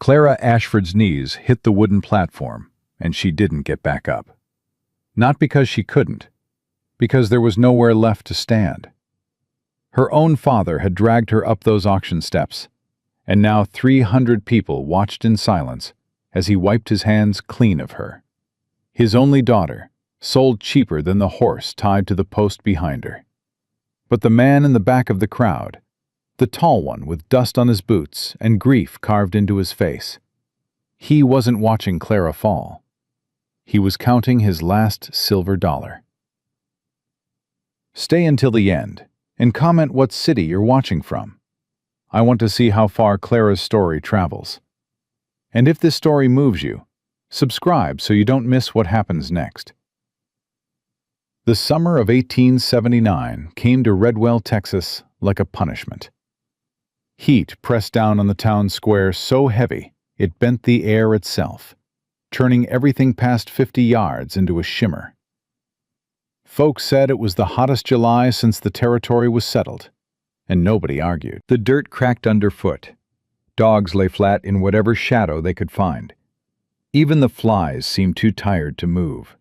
Clara Ashford's knees hit the wooden platform, and she didn't get back up. Not because she couldn't, because there was nowhere left to stand. Her own father had dragged her up those auction steps, and now 300 people watched in silence as he wiped his hands clean of her. His only daughter, sold cheaper than the horse tied to the post behind her. But the man in the back of the crowd, the tall one with dust on his boots and grief carved into his face, he wasn't watching Clara fall. He was counting his last silver dollar. Stay until the end and comment what city you're watching from. I want to see how far Clara's story travels. And if this story moves you, subscribe so you don't miss what happens next. The summer of 1879 came to Redwell, Texas, like a punishment. Heat pressed down on the town square so heavy it bent the air itself, turning everything past 50 yards into a shimmer. Folks said it was the hottest July since the territory was settled, and nobody argued. The dirt cracked underfoot. Dogs lay flat in whatever shadow they could find. Even the flies seemed too tired to move.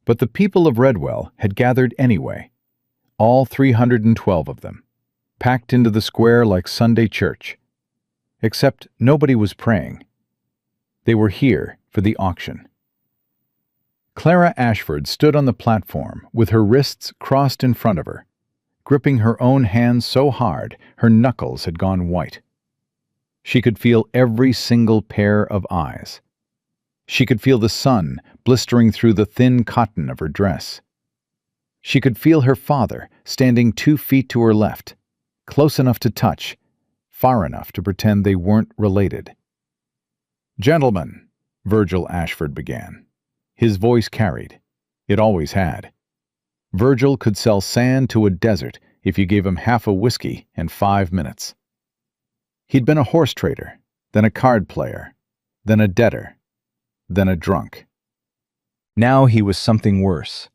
But the people of Redwell had gathered anyway, all 312 of them, packed into the square like Sunday church. Except nobody was praying. They were here for the auction. Clara Ashford stood on the platform with her wrists crossed in front of her, gripping her own hands so hard her knuckles had gone white. She could feel every single pair of eyes. She could feel the sun blistering through the thin cotton of her dress. She could feel her father standing 2 feet to her left, close enough to touch, far enough to pretend they weren't related. "Gentlemen," Virgil Ashford began. His voice carried. It always had. Virgil could sell sand to a desert if you gave him half a whiskey in 5 minutes. He'd been a horse trader, then a card player, then a debtor, then a drunk. Now he was something worse,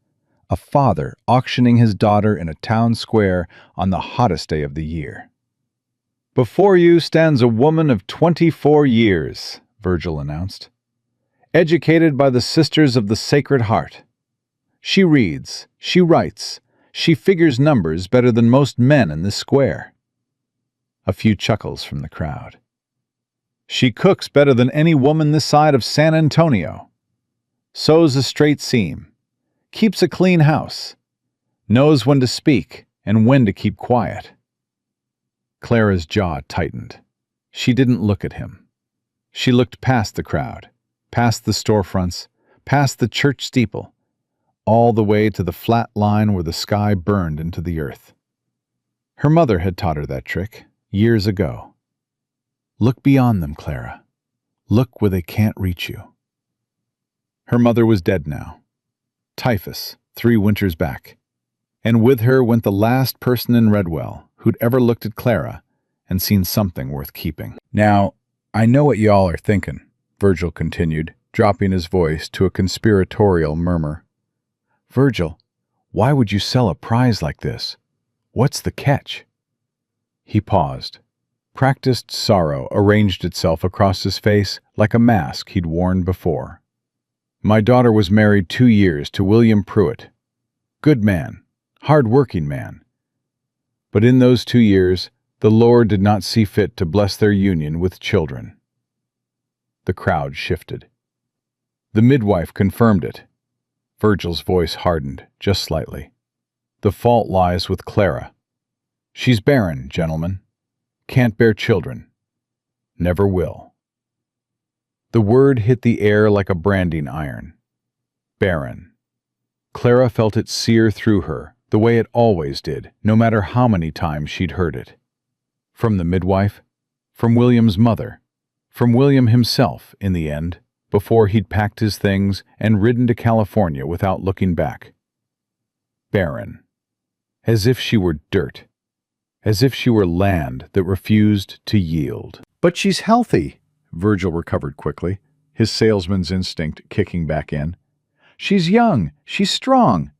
a father auctioning his daughter in a town square on the hottest day of the year. "Before you stands a woman of 24 years, Virgil announced. "Educated by the Sisters of the Sacred Heart. She reads, she writes, she figures numbers better than most men in this square." A few chuckles from the crowd. "She cooks better than any woman this side of San Antonio. Sews a straight seam. Keeps a clean house. Knows when to speak and when to keep quiet." Clara's jaw tightened. She didn't look at him. She looked past the crowd, past the storefronts, past the church steeple, all the way to the flat line where the sky burned into the earth. Her mother had taught her that trick years ago. Look beyond them, Clara. Look where they can't reach you. Her mother was dead now. Typhus, 3 winters back. And with her went the last person in Redwell who'd ever looked at Clara and seen something worth keeping. "Now, I know what y'all are thinking," Virgil continued, dropping his voice to a conspiratorial murmur. "Virgil, why would you sell a prize like this? What's the catch?" He paused. Practiced sorrow arranged itself across his face like a mask he'd worn before. "My daughter was married 2 years to William Pruitt. Good man, hard-working man. But in those 2 years, the Lord did not see fit to bless their union with children." The crowd shifted. The midwife confirmed it. Virgil's voice hardened, just slightly. "The fault lies with Clara. She's barren, gentlemen. Can't bear children. Never will." The word hit the air like a branding iron. Barren. Clara felt it sear through her, the way it always did, no matter how many times she'd heard it. From the midwife, from William's mother, from William himself, in the end, before he'd packed his things and ridden to California without looking back. Barren. As if she were dirt. As if she were land that refused to yield. "But she's healthy," Virgil recovered quickly, his salesman's instinct kicking back in. "She's young, she's strong.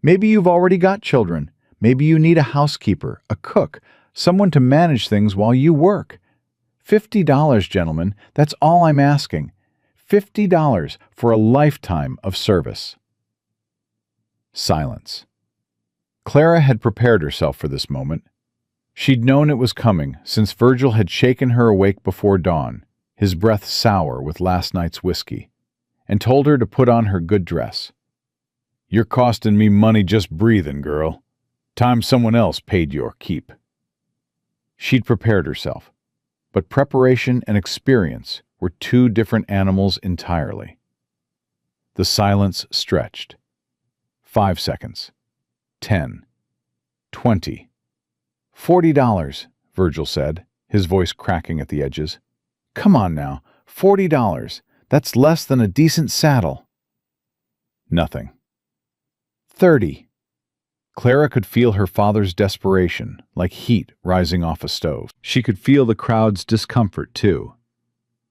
Maybe you've already got children. Maybe you need a housekeeper, a cook, someone to manage things while you work. $50, gentlemen, that's all I'm asking. $50 for a lifetime of service." Silence. Clara had prepared herself for this moment. She'd known it was coming since Virgil had shaken her awake before dawn, his breath sour with last night's whiskey, and told her to put on her good dress. "You're costing me money just breathing, girl. Time someone else paid your keep." She'd prepared herself, but preparation and experience were two different animals entirely. The silence stretched. 5 seconds. 10. 20. $40, Virgil said, his voice cracking at the edges. "Come on now, $40. That's less than a decent saddle." Nothing. 30. Clara could feel her father's desperation, like heat rising off a stove. She could feel the crowd's discomfort, too.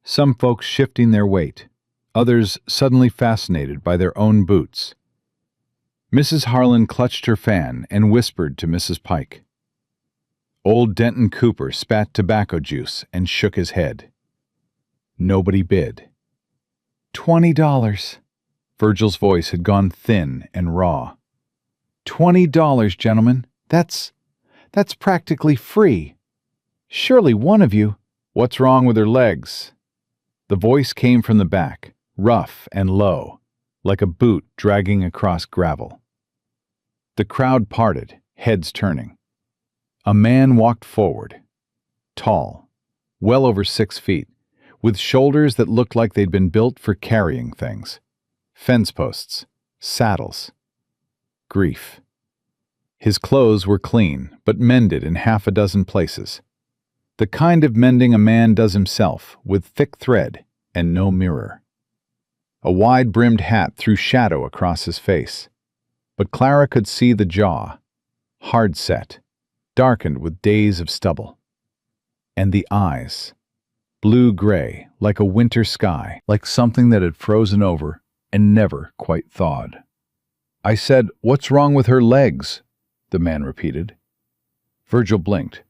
Some folks shifting their weight, others suddenly fascinated by their own boots. Mrs. Harlan clutched her fan and whispered to Mrs. Pike. Old Denton Cooper spat tobacco juice and shook his head. Nobody bid. $20. Virgil's voice had gone thin and raw. $20, gentlemen. That's practically free. Surely one of you— "What's wrong with her legs?" The voice came from the back, rough and low, like a boot dragging across gravel. The crowd parted, heads turning. A man walked forward, tall, well over 6 feet, with shoulders that looked like they'd been built for carrying things. Fence posts, saddles. Grief. His clothes were clean, but mended in half a dozen places. The kind of mending a man does himself, with thick thread and no mirror. A wide-brimmed hat threw shadow across his face, but Clara could see the jaw, hard set, darkened with days of stubble. And the eyes, blue-gray, like a winter sky, like something that had frozen over and never quite thawed. "I said, what's wrong with her legs?" the man repeated. Virgil blinked.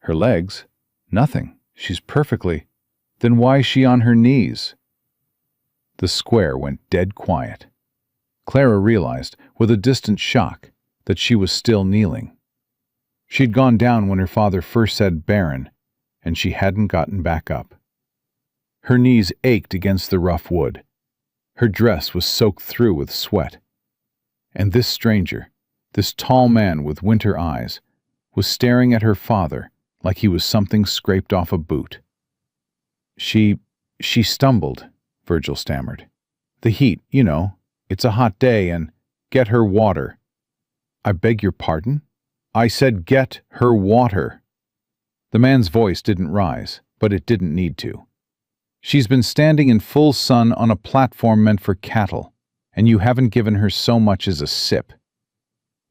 "Her legs? Nothing. She's perfectly— Then why is she on her knees?" The square went dead quiet. Clara realized, with a distant shock, that she was still kneeling. She'd gone down when her father first said Baron, and she hadn't gotten back up. Her knees ached against the rough wood. Her dress was soaked through with sweat. And this stranger, this tall man with winter eyes, was staring at her father like he was something scraped off a boot. She stumbled," Virgil stammered. "The heat, you know. It's a hot day and— Get her water." "I beg your pardon?" "I said get her water." The man's voice didn't rise, but it didn't need to. "She's been standing in full sun on a platform meant for cattle, and you haven't given her so much as a sip.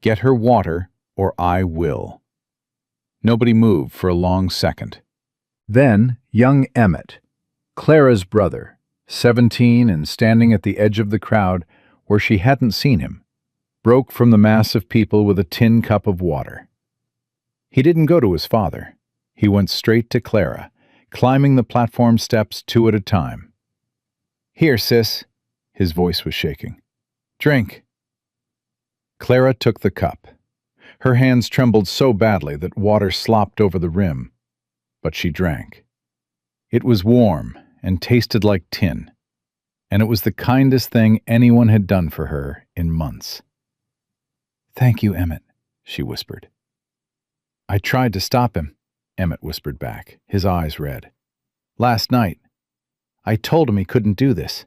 Get her water, or I will." Nobody moved for a long second. Then young Emmett, Clara's brother, 17 and standing at the edge of the crowd where she hadn't seen him, broke from the mass of people with a tin cup of water. He didn't go to his father. He went straight to Clara, climbing the platform steps 2 at a time. "Here, sis." His voice was shaking. "Drink." Clara took the cup. Her hands trembled so badly that water slopped over the rim, but she drank. It was warm and tasted like tin, and it was the kindest thing anyone had done for her in months. "Thank you, Emmett," she whispered. "I tried to stop him," Emmett whispered back, his eyes red. "Last night. I told him he couldn't do this.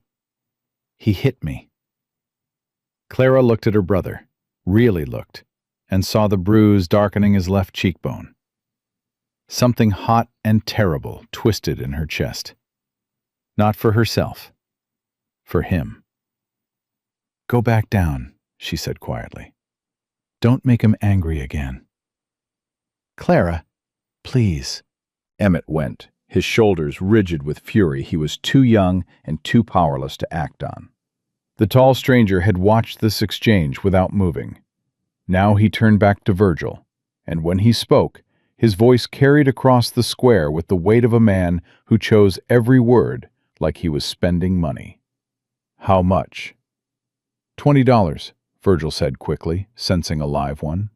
He hit me." Clara looked at her brother, really looked, and saw the bruise darkening his left cheekbone. Something hot and terrible twisted in her chest. Not for herself. For him. "Go back down," she said quietly. "Don't make him angry again." "Clara, please." Emmett went, his shoulders rigid with fury he was too young and too powerless to act on. The tall stranger had watched this exchange without moving. Now he turned back to Virgil, and when he spoke, His voice carried across the square with the weight of a man who chose every word like he was spending money. "How much?" $20, Virgil said quickly, sensing a live one.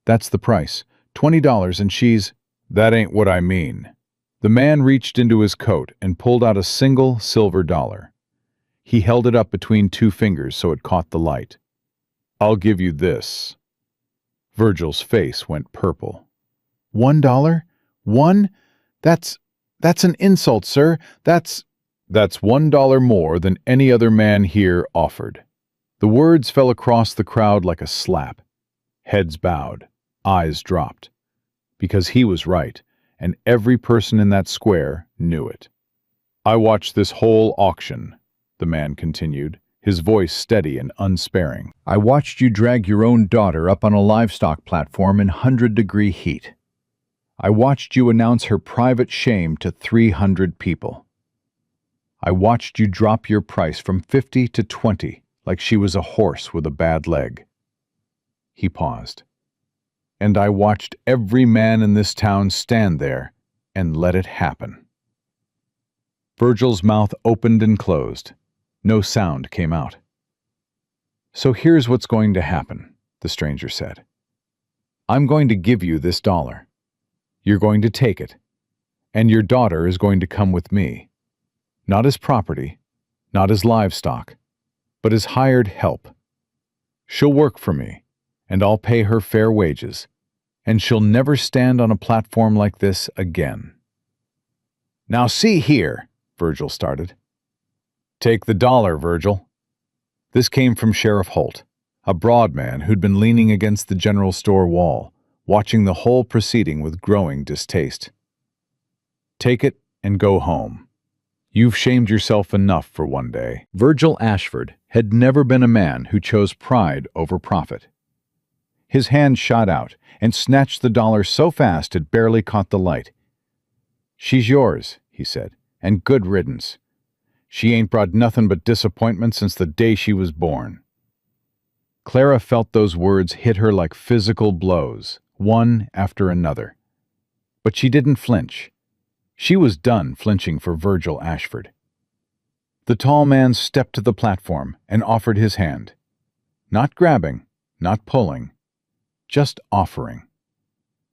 "That's the price. $20 and she's—" "That ain't what I mean." The man reached into his coat and pulled out a single silver dollar. He held it up between two fingers so it caught the light. "I'll give you this." Virgil's face went purple. $1? One? That's an insult, sir. That's $1 more than any other man here offered. The words fell across the crowd like a slap. Heads bowed, eyes dropped. Because he was right, and every person in that square knew it. "I watched this whole auction," the man continued, his voice steady and unsparing. "I watched you drag your own daughter up on a livestock platform in 100-degree heat. I watched you announce her private shame to 300 people. I watched you drop your price from 50 to 20 like she was a horse with a bad leg." He paused. "And I watched every man in this town stand there and let it happen." Virgil's mouth opened and closed. No sound came out. "So here's what's going to happen," the stranger said. "I'm going to give you this dollar. You're going to take it, and your daughter is going to come with me. Not as property, not as livestock, but as hired help. She'll work for me, and I'll pay her fair wages, and she'll never stand on a platform like this again." "Now see here," Virgil started. "Take the dollar, Virgil." This came from Sheriff Holt, a broad man who'd been leaning against the general store wall, watching the whole proceeding with growing distaste. "Take it and go home. You've shamed yourself enough for one day." Virgil Ashford had never been a man who chose pride over profit. His hand shot out and snatched the dollar so fast it barely caught the light. "She's yours," he said, "and good riddance. She ain't brought nothing but disappointment since the day she was born." Clara felt those words hit her like physical blows, one after another. But she didn't flinch. She was done flinching for Virgil Ashford. The tall man stepped to the platform and offered his hand. Not grabbing, not pulling, just offering.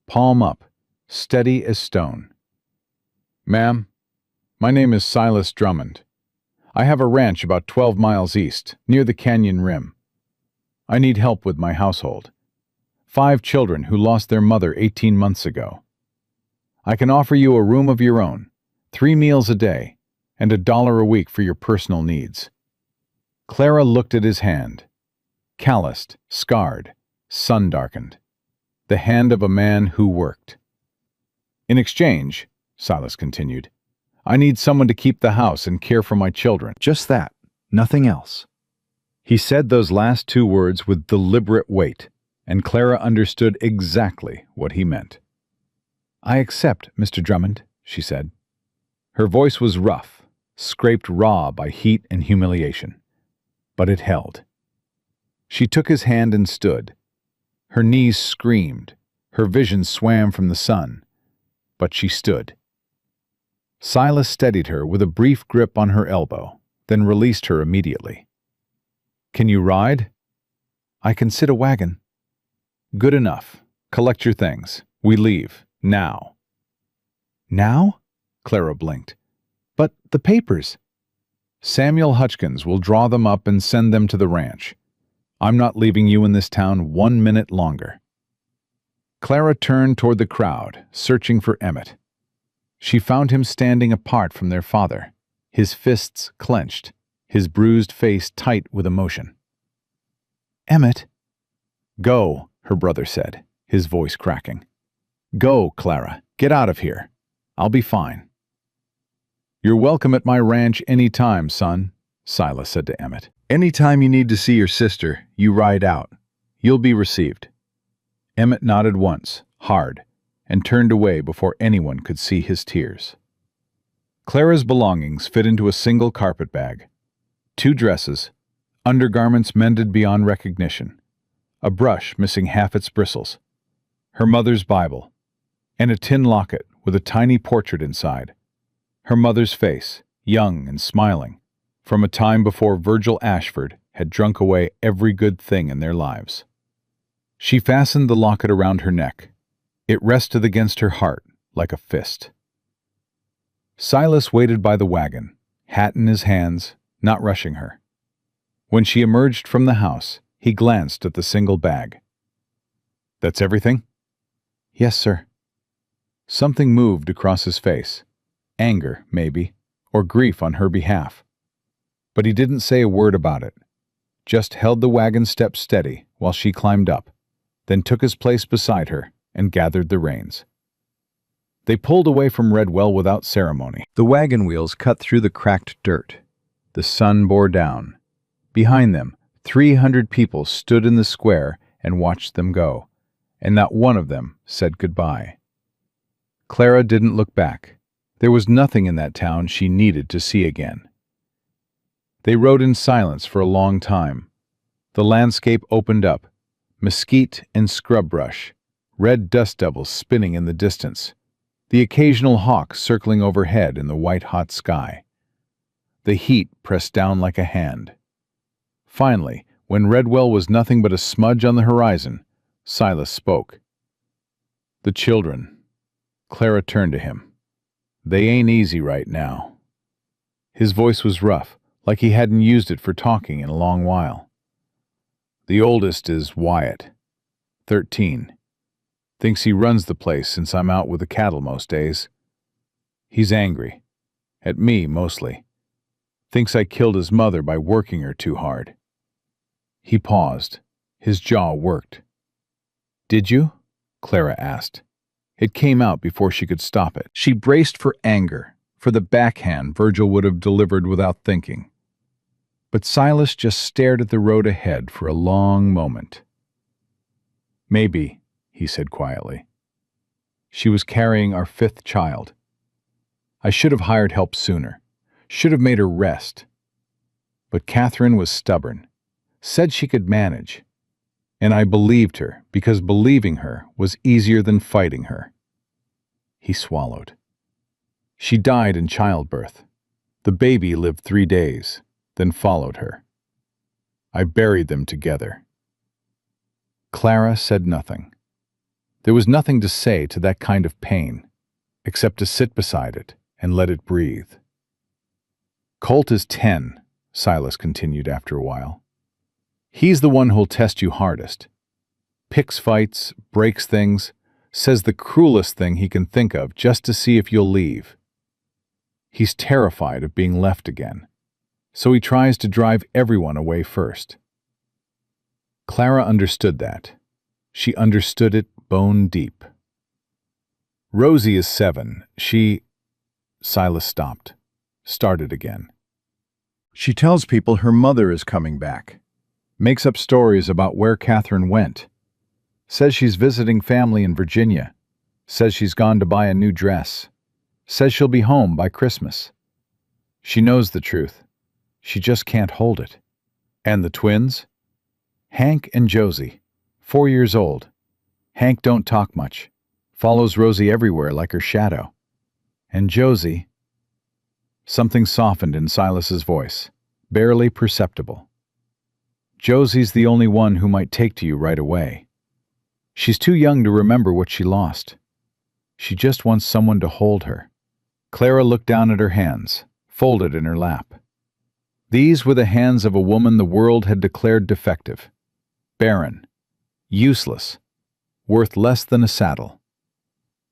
Palm up, steady as stone. "Ma'am, my name is Silas Drummond. I have a ranch about 12 miles east, near the canyon rim. I need help with my household. 5 children who lost their mother 18 months ago. I can offer you a room of your own, 3 meals a day, and $1 a week for your personal needs." Clara looked at his hand. Calloused, scarred, sun-darkened. The hand of a man who worked. "In exchange," Silas continued, "I need someone to keep the house and care for my children." Just that, nothing else. He said those last 2 words with deliberate weight, and Clara understood exactly what he meant. "I accept, Mr. Drummond," she said. Her voice was rough, scraped raw by heat and humiliation. But it held. She took his hand and stood. Her knees screamed, her vision swam from the sun. But she stood. Silas steadied her with a brief grip on her elbow, then released her immediately. "Can you ride?" "I can sit a wagon." "Good enough. Collect your things. We leave. Now." "Now?" Clara blinked. "But the papers." "Samuel Hutchins will draw them up and send them to the ranch. I'm not leaving you in this town 1 minute longer." Clara turned toward the crowd, searching for Emmett. She found him standing apart from their father, his fists clenched, his bruised face tight with emotion. "Emmett." "Go," her brother said, his voice cracking. "Go, Clara. Get out of here. I'll be fine." "You're welcome at my ranch any time, son," Silas said to Emmett. "Any time you need to see your sister, you ride out. You'll be received." Emmett nodded once, hard, and turned away before anyone could see his tears. Clara's belongings fit into a single carpet bag. 2 dresses, undergarments mended beyond recognition, a brush missing half its bristles, her mother's Bible, and a tin locket with a tiny portrait inside. Her mother's face, young and smiling, from a time before Virgil Ashford had drunk away every good thing in their lives. She fastened the locket around her neck. It rested against her heart like a fist. Silas waited by the wagon, hat in his hands, not rushing her. When she emerged from the house, he glanced at the single bag. "That's everything?" "Yes, sir." Something moved across his face. Anger, maybe, or grief on her behalf. But he didn't say a word about it, just held the wagon step steady while she climbed up, then took his place beside her and gathered the reins. They pulled away from Redwell without ceremony. The wagon wheels cut through the cracked dirt. The sun bore down. Behind them, 300 people stood in the square and watched them go, and not one of them said goodbye. Clara didn't look back. There was nothing in that town she needed to see again. They rode in silence for a long time. The landscape opened up, mesquite and scrub brush, red dust devils spinning in the distance, the occasional hawk circling overhead in the white-hot sky. The heat pressed down like a hand. Finally, when Redwell was nothing but a smudge on the horizon, Silas spoke. "The children." Clara turned to him. "They ain't easy right now." His voice was rough, like he hadn't used it for talking in a long while. "The oldest is Wyatt, 13. Thinks he runs the place since I'm out with the cattle most days. He's angry. At me, mostly. Thinks I killed his mother by working her too hard." He paused. His jaw worked. "Did you?" Clara asked. It came out before she could stop it. She braced for anger, for the backhand Virgil would have delivered without thinking. But Silas just stared at the road ahead for a long moment. "Maybe," he said quietly. "She was carrying our 5th child. I should have hired help sooner, should have made her rest. But Catherine was stubborn, said she could manage. And I believed her because believing her was easier than fighting her." He swallowed. "She died in childbirth. The baby lived 3 days, then followed her. I buried them together." Clara said nothing. There was nothing to say to that kind of pain, except to sit beside it and let it breathe. "Colt is 10, Silas continued after a while. "He's the one who'll test you hardest. Picks fights, breaks things, says the cruelest thing he can think of just to see if you'll leave. He's terrified of being left again, so he tries to drive everyone away first." Clara understood that. She understood it bone deep. "Rosie is 7. Silas stopped, started again. "She tells people her mother is coming back. Makes up stories about where Catherine went. Says she's visiting family in Virginia. Says she's gone to buy a new dress. Says she'll be home by Christmas. She knows the truth. She just can't hold it. And the twins? Hank and Josie, 4 years old. Hank don't talk much. Follows Rosie everywhere like her shadow. And Josie..." Something softened in Silas's voice, barely perceptible. "Josie's the only one who might take to you right away. She's too young to remember what she lost. She just wants someone to hold her." Clara looked down at her hands, folded in her lap. These were the hands of a woman the world had declared defective, barren, useless, worth less than a saddle.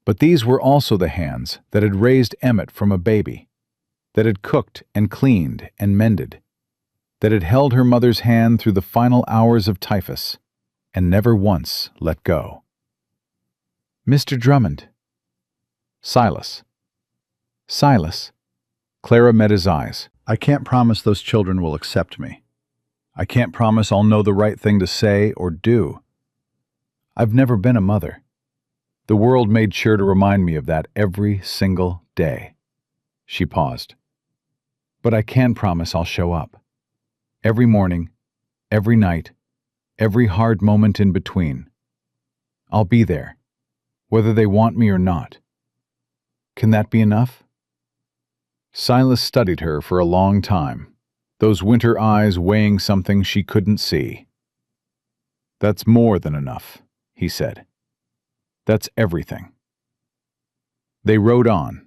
But these were also the hands that had raised Emmett from a baby, that had cooked and cleaned and mended, that had held her mother's hand through the final hours of typhus, and never once let go. "Mr. Drummond." "Silas." "Silas." Clara met his eyes. "I can't promise those children will accept me. I can't promise I'll know the right thing to say or do. I've never been a mother. The world made sure to remind me of that every single day." She paused. "But I can promise I'll show up. Every morning, every night, every hard moment in between. I'll be there, whether they want me or not. Can that be enough? Silas studied her for a long time, those winter eyes weighing something she couldn't see. That's more than enough, he said. That's everything. They rode on.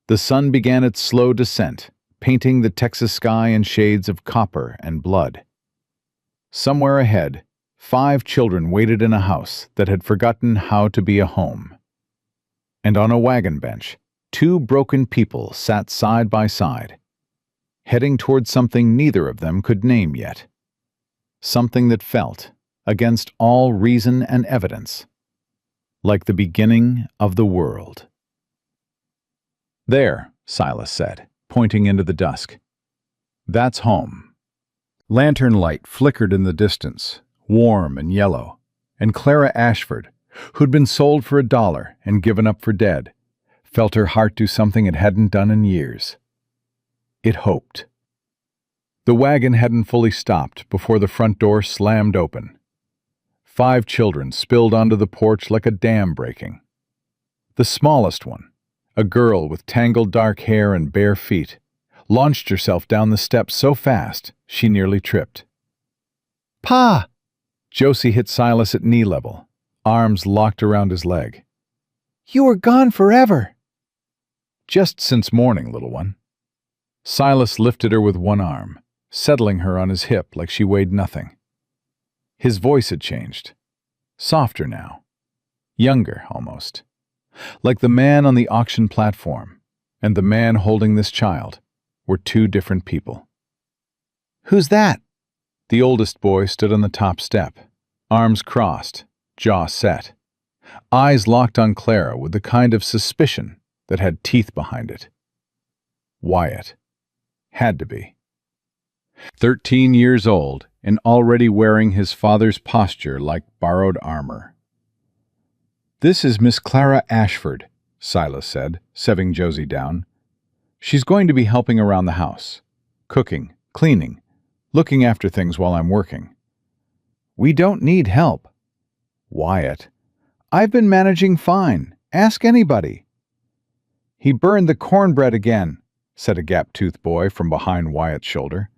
The sun began its slow descent, painting the Texas sky in shades of copper and blood. Somewhere ahead, 5 children waited in a house that had forgotten how to be a home. And on a wagon bench, 2 broken people sat side by side, heading toward something neither of them could name yet. Something that felt, against all reason and evidence, like the beginning of the world. There, Silas said, pointing into the dusk. That's home. Lantern light flickered in the distance, warm and yellow, and Clara Ashford, who'd been sold for $1 and given up for dead, felt her heart do something it hadn't done in years. It hoped. The wagon hadn't fully stopped before the front door slammed open. 5 children spilled onto the porch like a dam breaking. The smallest one, a girl with tangled dark hair and bare feet, launched herself down the steps so fast she nearly tripped. "Pa!" Josie hit Silas at knee level, arms locked around his leg. "You were gone forever." "Just since morning, little one." Silas lifted her with one arm, settling her on his hip like she weighed nothing. His voice had changed. Softer now. Younger, almost. Like the man on the auction platform and the man holding this child were 2 different people. "Who's that?" The oldest boy stood on the top step, arms crossed, jaw set, eyes locked on Clara with the kind of suspicion that had teeth behind it. Wyatt. Had to be. 13 years old and already wearing his father's posture like borrowed armor. "This is Miss Clara Ashford," Silas said, setting Josie down. "She's going to be helping around the house, cooking, cleaning, looking after things while I'm working." "We don't need help." "Wyatt." "I've been managing fine. Ask anybody." "He burned the cornbread again," said a gap-toothed boy from behind Wyatt's shoulder.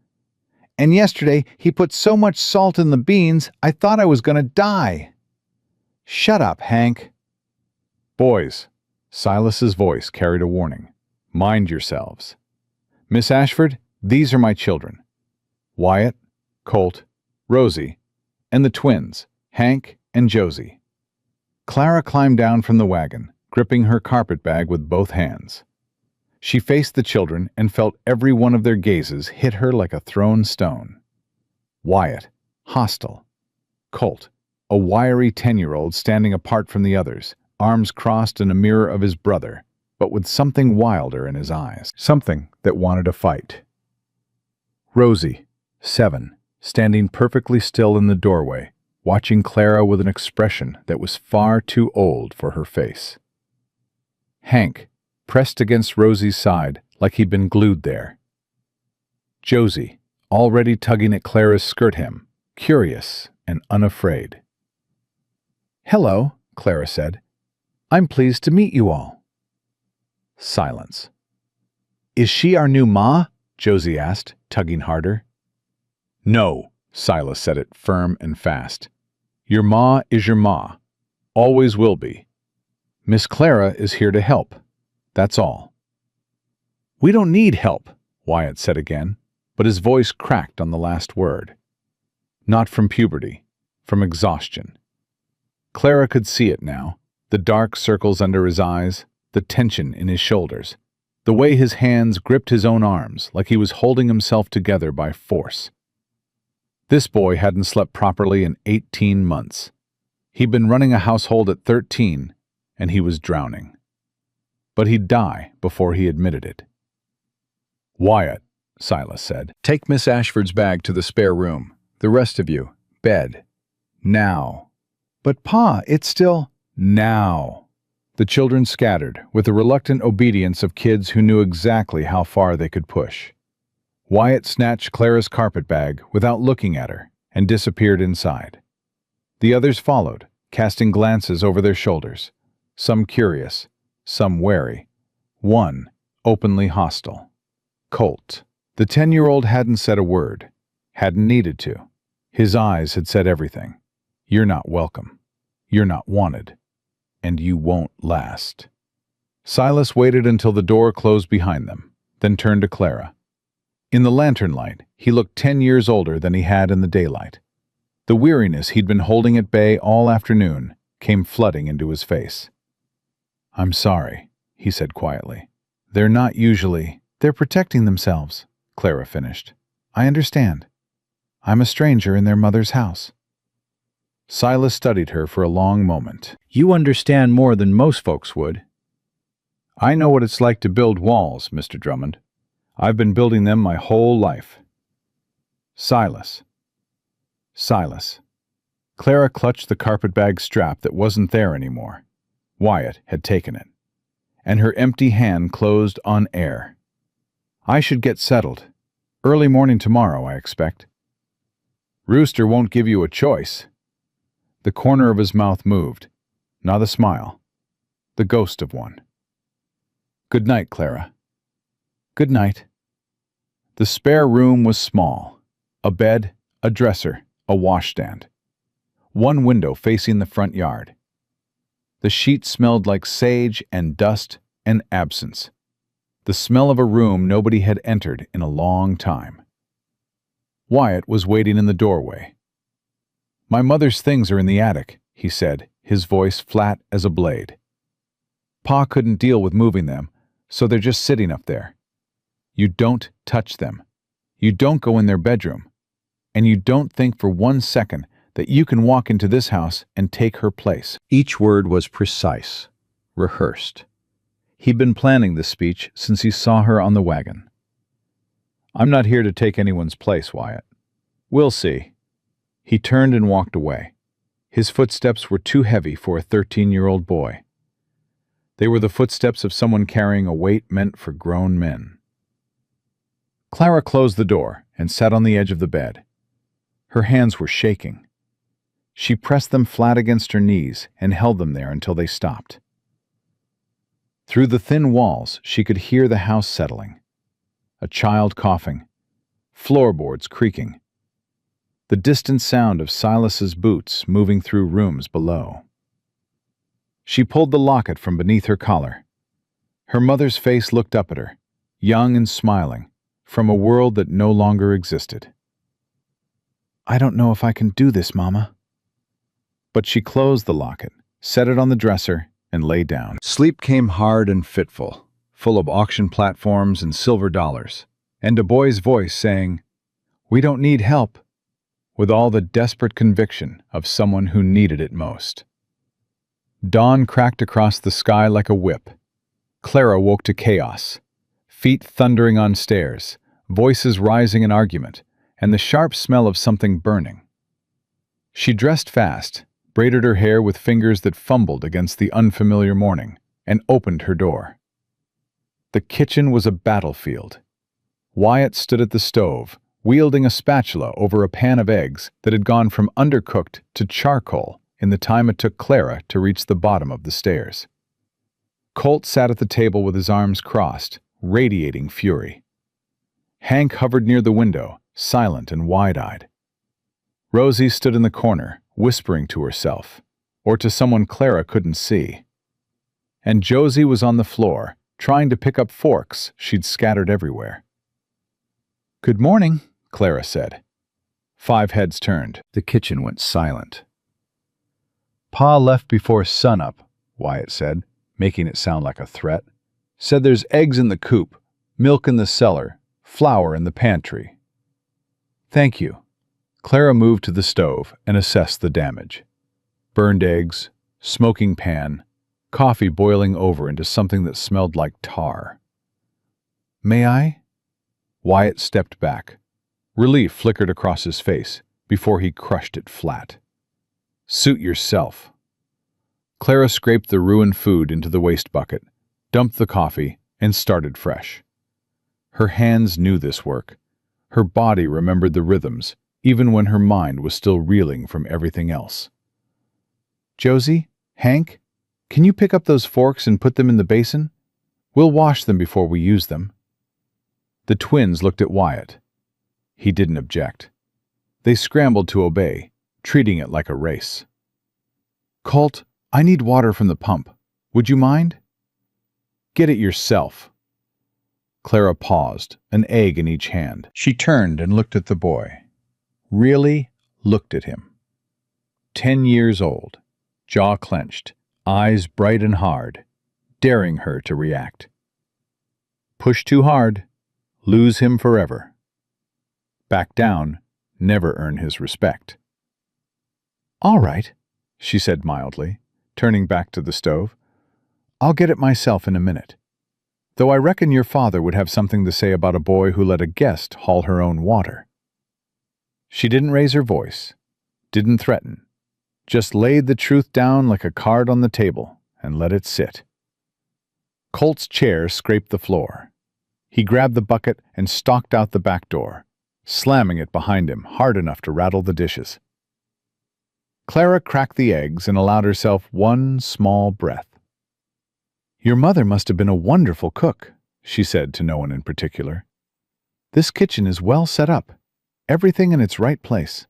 "And yesterday he put so much salt in the beans I thought I was going to die." "Shut up, Hank." "Boys," Silas's voice carried a warning. "Mind yourselves. Miss Ashford, these are my children. Wyatt, Colt, Rosie, and the twins, Hank and Josie." Clara climbed down from the wagon, gripping her carpet bag with both hands. She faced the children and felt every one of their gazes hit her like a thrown stone. Wyatt, hostile. Colt, a wiry 10-year-old standing apart from the others, arms crossed in a mirror of his brother, but with something wilder in his eyes, something that wanted to fight. Rosie, 7, standing perfectly still in the doorway, watching Clara with an expression that was far too old for her face. Hank, pressed against Rosie's side like he'd been glued there. Josie, already tugging at Clara's skirt hem, curious and unafraid. "Hello," Clara said. "I'm pleased to meet you all." Silence. "Is she our new ma?" Josie asked, tugging harder. "No," Silas said it firm and fast. "Your ma is your ma. Always will be. Miss Clara is here to help. That's all." "We don't need help," Wyatt said again, but his voice cracked on the last word. Not from puberty, from exhaustion. Clara could see it now, the dark circles under his eyes, the tension in his shoulders, the way his hands gripped his own arms like he was holding himself together by force. This boy hadn't slept properly in 18 months. He'd been running a household at 13, and he was drowning. But he'd die before he admitted it. "Wyatt," Silas said, "take Miss Ashford's bag to the spare room. The rest of you, bed. Now." "But Pa, it's still—" "Now." The children scattered, with the reluctant obedience of kids who knew exactly how far they could push. Wyatt snatched Clara's carpet bag without looking at her and disappeared inside. The others followed, casting glances over their shoulders. Some curious, some wary, one openly hostile. Colt. The 10-year-old hadn't said a word, hadn't needed to. His eyes had said everything. You're not welcome. You're not wanted. And you won't last. Silas waited until the door closed behind them, then turned to Clara. In the lantern light, he looked 10 years older than he had in the daylight. The weariness he'd been holding at bay all afternoon came flooding into his face. "I'm sorry," he said quietly. "They're not usually—" "They're protecting themselves," Clara finished. "I understand. I'm a stranger in their mother's house." Silas studied her for a long moment. "You understand more than most folks would." "I know what it's like to build walls, Mr. Drummond. I've been building them my whole life." Silas. Silas. Clara clutched the carpetbag strap that wasn't there anymore. Wyatt had taken it. And her empty hand closed on air. "I should get settled. Early morning tomorrow, I expect." "Rooster won't give you a choice." The corner of his mouth moved. Not a smile. The ghost of one. "Good night, Clara." "Good night." The spare room was small. A bed, a dresser, a washstand. One window facing the front yard. The sheet smelled like sage and dust and absence. The smell of a room nobody had entered in a long time. Wyatt was waiting in the doorway. "My mother's things are in the attic," he said, his voice flat as a blade. "Pa couldn't deal with moving them, so they're just sitting up there. You don't touch them. You don't go in their bedroom. And you don't think for 1 second that you can walk into this house and take her place." Each word was precise, rehearsed. He'd been planning this speech since he saw her on the wagon. "I'm not here to take anyone's place, Wyatt. We'll see." He turned and walked away. His footsteps were too heavy for a 13-year-old boy. They were the footsteps of someone carrying a weight meant for grown men. Clara closed the door and sat on the edge of the bed. Her hands were shaking. She pressed them flat against her knees and held them there until they stopped. Through the thin walls, she could hear the house settling. A child coughing. Floorboards creaking. The distant sound of Silas's boots moving through rooms below. She pulled the locket from beneath her collar. Her mother's face looked up at her, young and smiling, from a world that no longer existed. "I don't know if I can do this, Mama." But she closed the locket, set it on the dresser, and lay down. Sleep came hard and fitful, full of auction platforms and silver dollars, and a boy's voice saying, "We don't need help," with all the desperate conviction of someone who needed it most. Dawn cracked across the sky like a whip. Clara woke to chaos, feet thundering on stairs, voices rising in argument, and the sharp smell of something burning. She dressed fast, braided her hair with fingers that fumbled against the unfamiliar morning, and opened her door. The kitchen was a battlefield. Wyatt stood at the stove, wielding a spatula over a pan of eggs that had gone from undercooked to charcoal in the time it took Clara to reach the bottom of the stairs. Colt sat at the table with his arms crossed, radiating fury. Hank hovered near the window, silent and wide-eyed. Rosie stood in the corner, whispering to herself, or to someone Clara couldn't see. And Josie was on the floor, trying to pick up forks she'd scattered everywhere. "Good morning," Clara said. 5 heads turned. The kitchen went silent. "Pa left before sunup," Wyatt said, making it sound like a threat. "Said there's eggs in the coop, milk in the cellar, flour in the pantry." "Thank you." Clara moved to the stove and assessed the damage. Burned eggs, smoking pan, coffee boiling over into something that smelled like tar. "May I?" Wyatt stepped back. Relief flickered across his face before he crushed it flat. "Suit yourself." Clara scraped the ruined food into the waste bucket, dumped the coffee, and started fresh. Her hands knew this work. Her body remembered the rhythms, even when her mind was still reeling from everything else. "Josie? Hank?" Can you pick up those forks and put them in the basin? We'll wash them before we use them." The twins looked at Wyatt. He didn't object. They scrambled to obey, treating it like a race. "Colt, I need water from the pump. Would you mind?" "Get it yourself." Clara paused, an egg in each hand. She turned and looked at the boy. Really looked at him. 10 years old, jaw clenched, eyes bright and hard, daring her to react. Push too hard, lose him forever. Back down, never earn his respect. "All right," she said mildly, turning back to the stove. "I'll get it myself in a minute. Though I reckon your father would have something to say about a boy who let a guest haul her own water." She didn't raise her voice, didn't threaten, just laid the truth down like a card on the table and let it sit. Colt's chair scraped the floor. He grabbed the bucket and stalked out the back door, slamming it behind him hard enough to rattle the dishes. Clara cracked the eggs and allowed herself one small breath. "Your mother must have been a wonderful cook," she said to no one in particular. "This kitchen is well set up, everything in its right place."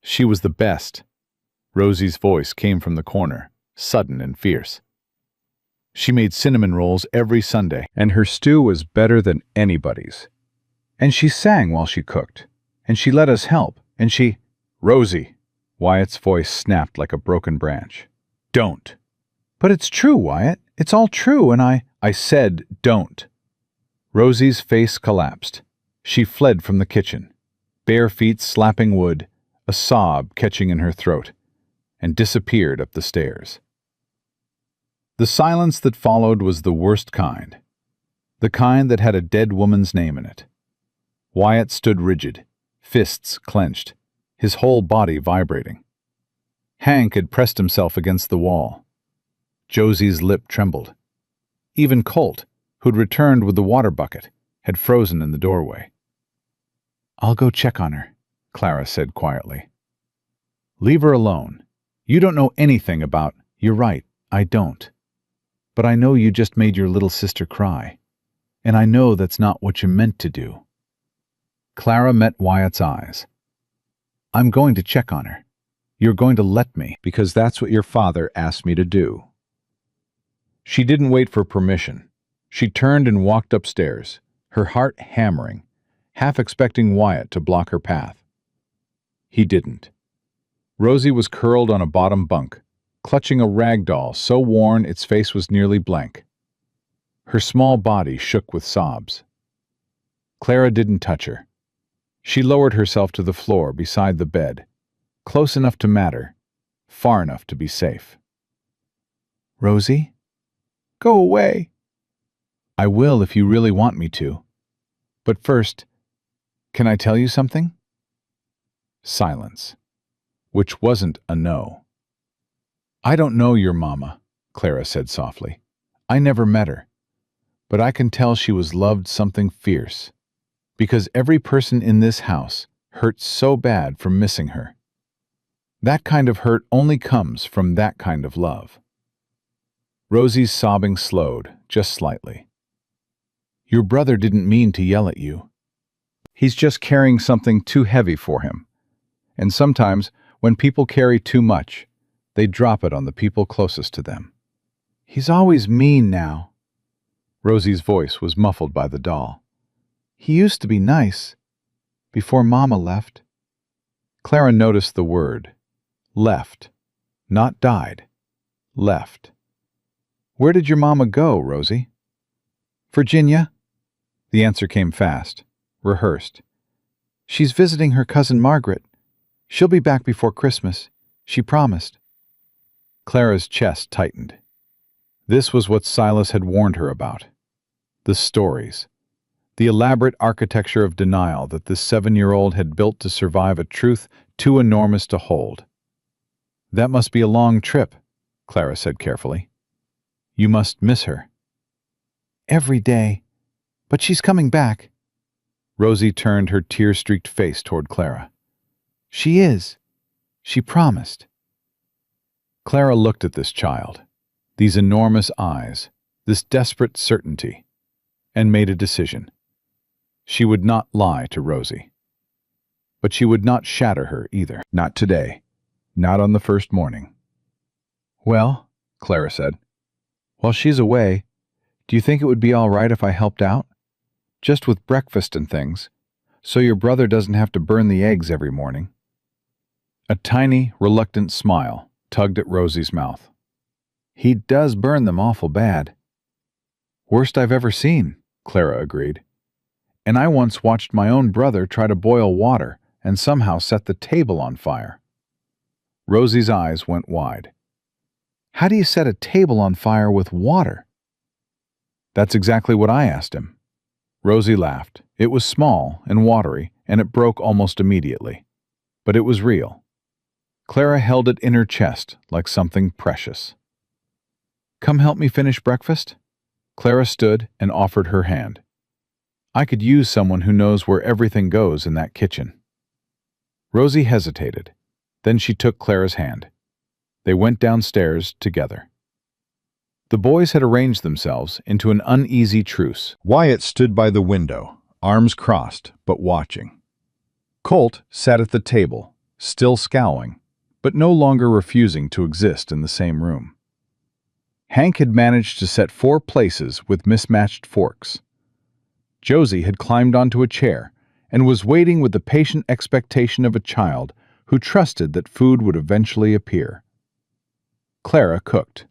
"She was the best." Rosie's voice came from the corner, sudden and fierce. "She made cinnamon rolls every Sunday, and her stew was better than anybody's. And she sang while she cooked, and she let us help, and she—" "Rosie!" Wyatt's voice snapped like a broken branch. "Don't!" "But it's true, Wyatt. It's all true, and I said don't." Rosie's face collapsed. She fled from the kitchen, bare feet slapping wood, a sob catching in her throat, and disappeared up the stairs. The silence that followed was the worst kind, the kind that had a dead woman's name in it. Wyatt stood rigid, fists clenched, his whole body vibrating. Hank had pressed himself against the wall. Josie's lip trembled. Even Colt, who'd returned with the water bucket, had frozen in the doorway. "I'll go check on her," Clara said quietly. "Leave her alone. You don't know anything about—" "You're right, I don't. But I know you just made your little sister cry, and I know that's not what you meant to do." Clara met Wyatt's eyes. "I'm going to check on her. You're going to let me, because that's what your father asked me to do." She didn't wait for permission. She turned and walked upstairs, her heart hammering, half expecting Wyatt to block her path. He didn't. Rosie was curled on a bottom bunk, clutching a rag doll so worn its face was nearly blank. Her small body shook with sobs. Clara didn't touch her. She lowered herself to the floor beside the bed, close enough to matter, far enough to be safe. "Rosie? Go away." "I will if you really want me to. But first, can I tell you something?" Silence, which wasn't a no. "I don't know your mama," Clara said softly. "I never met her. But I can tell she was loved something fierce, because every person in this house hurt so bad from missing her. That kind of hurt only comes from that kind of love." Rosie's sobbing slowed, just slightly. "Your brother didn't mean to yell at you. He's just carrying something too heavy for him. And sometimes, when people carry too much, they drop it on the people closest to them." "He's always mean now." Rosie's voice was muffled by the doll. "He used to be nice, before Mama left." Clara noticed the word. Left. Not died. Left. "Where did your mama go, Rosie?" "Virginia." The answer came fast, rehearsed. "She's visiting her cousin Margaret. She'll be back before Christmas. She promised." Clara's chest tightened. This was what Silas had warned her about. The stories. The elaborate architecture of denial that this 7-year-old had built to survive a truth too enormous to hold. "That must be a long trip," Clara said carefully. "You must miss her." "Every day. But she's coming back." Rosie turned her tear-streaked face toward Clara. "She is. She promised." Clara looked at this child, these enormous eyes, this desperate certainty, and made a decision. She would not lie to Rosie. But she would not shatter her either. Not today. Not on the first morning. Well, Clara said, while she's away, do you think it would be all right if I helped out? Just with breakfast and things, so your brother doesn't have to burn the eggs every morning. A tiny, reluctant smile tugged at Rosie's mouth. He does burn them awful bad. Worst I've ever seen, Clara agreed. And I once watched my own brother try to boil water and somehow set the table on fire. Rosie's eyes went wide. How do you set a table on fire with water? That's exactly what I asked him. Rosie laughed. It was small and watery, and it broke almost immediately. But it was real. Clara held it in her chest like something precious. Come help me finish breakfast? Clara stood and offered her hand. I could use someone who knows where everything goes in that kitchen. Rosie hesitated. Then she took Clara's hand. They went downstairs together. The boys had arranged themselves into an uneasy truce. Wyatt stood by the window, arms crossed, but watching. Colt sat at the table, still scowling, but no longer refusing to exist in the same room. Hank had managed to set 4 places with mismatched forks. Josie had climbed onto a chair and was waiting with the patient expectation of a child who trusted that food would eventually appear. Clara cooked.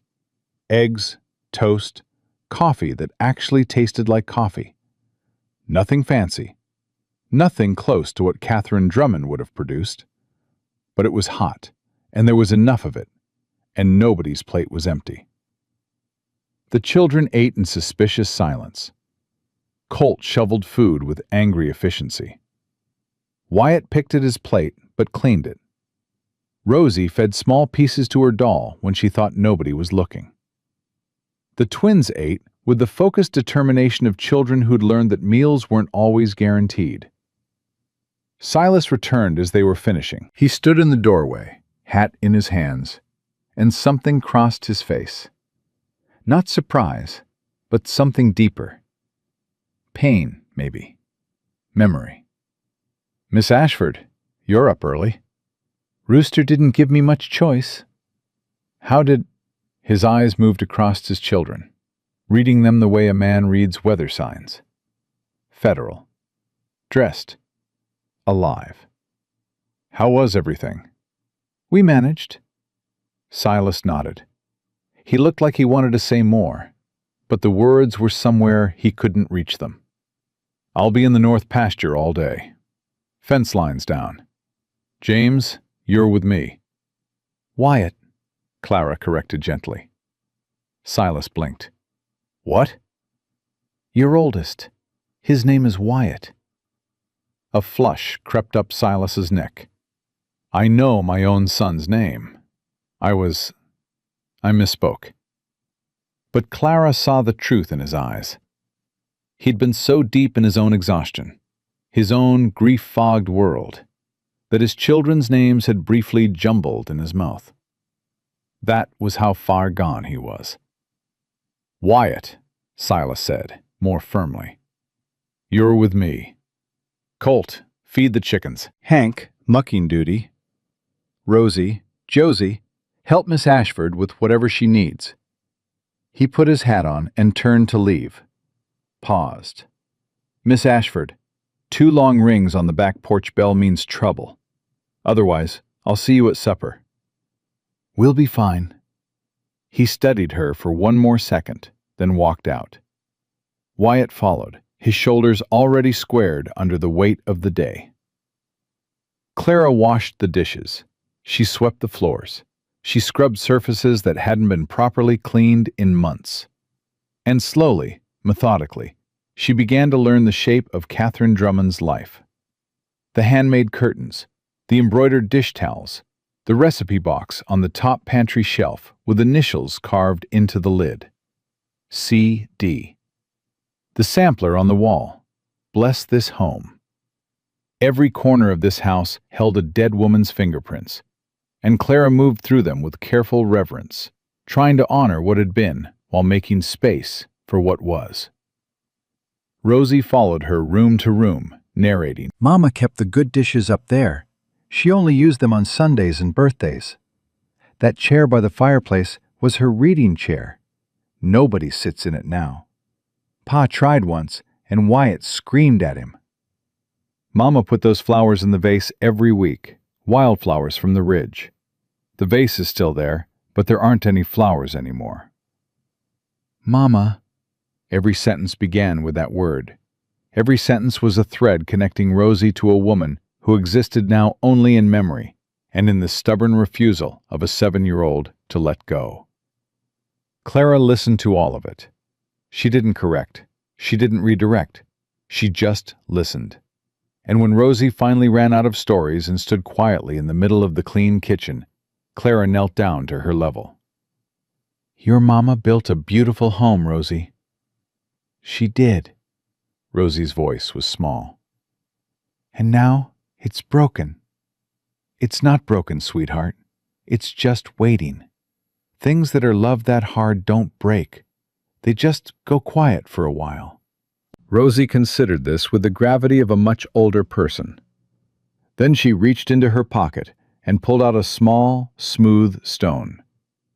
Eggs, toast, coffee that actually tasted like coffee. Nothing fancy. Nothing close to what Catherine Drummond would have produced. But it was hot, and there was enough of it, and nobody's plate was empty. The children ate in suspicious silence. Colt shoveled food with angry efficiency. Wyatt picked at his plate, but cleaned it. Rosie fed small pieces to her doll when she thought nobody was looking. The twins ate with the focused determination of children who'd learned that meals weren't always guaranteed. Silas returned as they were finishing. He stood in the doorway, hat in his hands, and something crossed his face. Not surprise, but something deeper. Pain, maybe. Memory. Miss Ashford, you're up early. Rooster didn't give me much choice. How did... His eyes moved across his children, reading them the way a man reads weather signs. Federal. Dressed. Alive. How was everything? We managed. Silas nodded. He looked like he wanted to say more, but the words were somewhere he couldn't reach them. I'll be in the north pasture all day. Fence lines down. James, you're with me. Wyatt, Clara corrected gently. Silas blinked. What? Your oldest. His name is Wyatt. A flush crept up Silas's neck. I know my own son's name. I misspoke. But Clara saw the truth in his eyes. He'd been so deep in his own exhaustion, his own grief-fogged world, that his children's names had briefly jumbled in his mouth. That was how far gone he was. Wyatt, Silas said, more firmly. You're with me. Colt, feed the chickens. Hank, mucking duty. Rosie, Josie, help Miss Ashford with whatever she needs. He put his hat on and turned to leave. Paused. Miss Ashford, 2 long rings on the back porch bell means trouble. Otherwise, I'll see you at supper. We'll be fine. He studied her for one more second, then walked out. Wyatt followed, his shoulders already squared under the weight of the day. Clara washed the dishes. She swept the floors. She scrubbed surfaces that hadn't been properly cleaned in months. And slowly, methodically, she began to learn the shape of Catherine Drummond's life. The handmade curtains, the embroidered dish towels, the recipe box on the top pantry shelf with initials carved into the lid. C.D. The sampler on the wall. Bless this home. Every corner of this house held a dead woman's fingerprints, and Clara moved through them with careful reverence, trying to honor what had been while making space for what was. Rosie followed her room to room, narrating. Mama kept the good dishes up there. She only used them on Sundays and birthdays. That chair by the fireplace was her reading chair. Nobody sits in it now. Pa tried once, and Wyatt screamed at him. Mama put those flowers in the vase every week, wildflowers from the ridge. The vase is still there, but there aren't any flowers anymore. Mama. Every sentence began with that word. Every sentence was a thread connecting Rosie to a woman who existed now only in memory and in the stubborn refusal of a 7-year-old to let go. Clara listened to all of it. She didn't correct. She didn't redirect. She just listened. And when Rosie finally ran out of stories and stood quietly in the middle of the clean kitchen, Clara knelt down to her level. Your mama built a beautiful home, Rosie. She did. Rosie's voice was small. And now it's broken. It's not broken, sweetheart. It's just waiting. Things that are loved that hard don't break. They just go quiet for a while. Rosie considered this with the gravity of a much older person. Then she reached into her pocket and pulled out a small, smooth stone.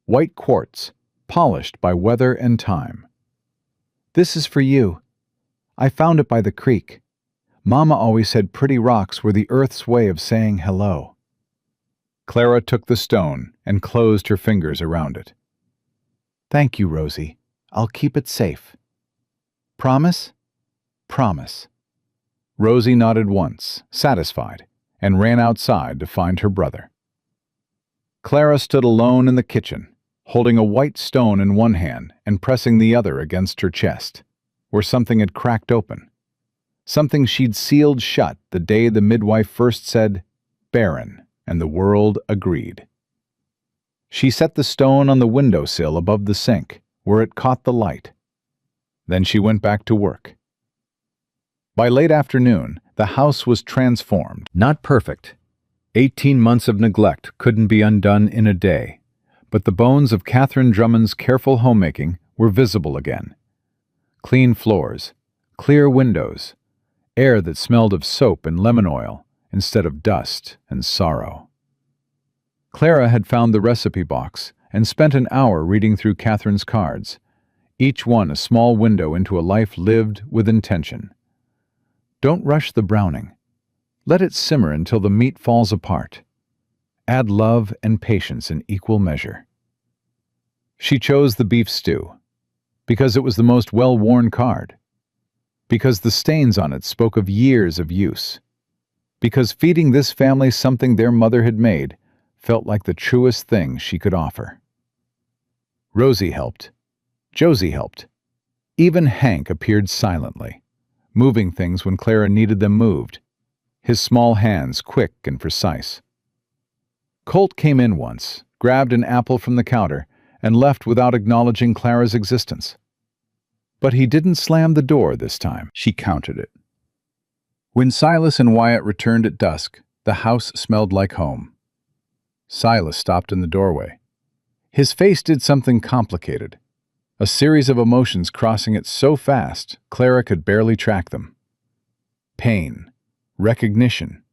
White quartz, polished by weather and time. This is for you. I found it by the creek. Mama always said pretty rocks were the earth's way of saying hello. Clara took the stone and closed her fingers around it. Thank you, Rosie. I'll keep it safe. Promise? Promise. Rosie nodded once, satisfied, and ran outside to find her brother. Clara stood alone in the kitchen, holding a white stone in one hand and pressing the other against her chest, where something had cracked open. Something she'd sealed shut the day the midwife first said, "Barren," and the world agreed. She set the stone on the windowsill above the sink, where it caught the light. Then she went back to work. By late afternoon, the house was transformed. Not perfect. 18 months of neglect couldn't be undone in a day, but the bones of Catherine Drummond's careful homemaking were visible again. Clean floors, clear windows, air that smelled of soap and lemon oil instead of dust and sorrow. Clara had found the recipe box and spent an hour reading through Catherine's cards, each one a small window into a life lived with intention. Don't rush the browning. Let it simmer until the meat falls apart. Add love and patience in equal measure. She chose the beef stew because it was the most well-worn card, because the stains on it spoke of years of use, because feeding this family something their mother had made felt like the truest thing she could offer. Rosie helped. Josie helped. Even Hank appeared silently, moving things when Clara needed them moved, his small hands quick and precise. Colt came in once, grabbed an apple from the counter, and left without acknowledging Clara's existence. But he didn't slam the door this time. She counted it. When Silas and Wyatt returned at dusk, the house smelled like home. Silas stopped in the doorway. His face did something complicated, a series of emotions crossing it so fast Clara could barely track them. Pain, recognition,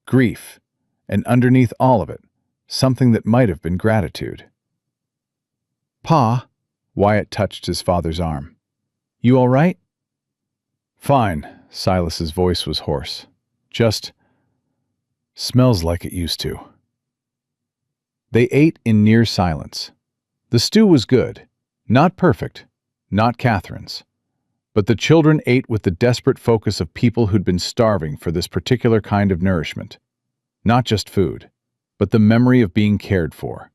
grief, and underneath all of it, something that might have been gratitude. Pa, Wyatt touched his father's arm. You all right? Fine, Silas's voice was hoarse. Just smells like it used to. They ate in near silence. The stew was good, not perfect, not Catherine's. But the children ate with the desperate focus of people who'd been starving for this particular kind of nourishment. Not just food, but the memory of being cared for.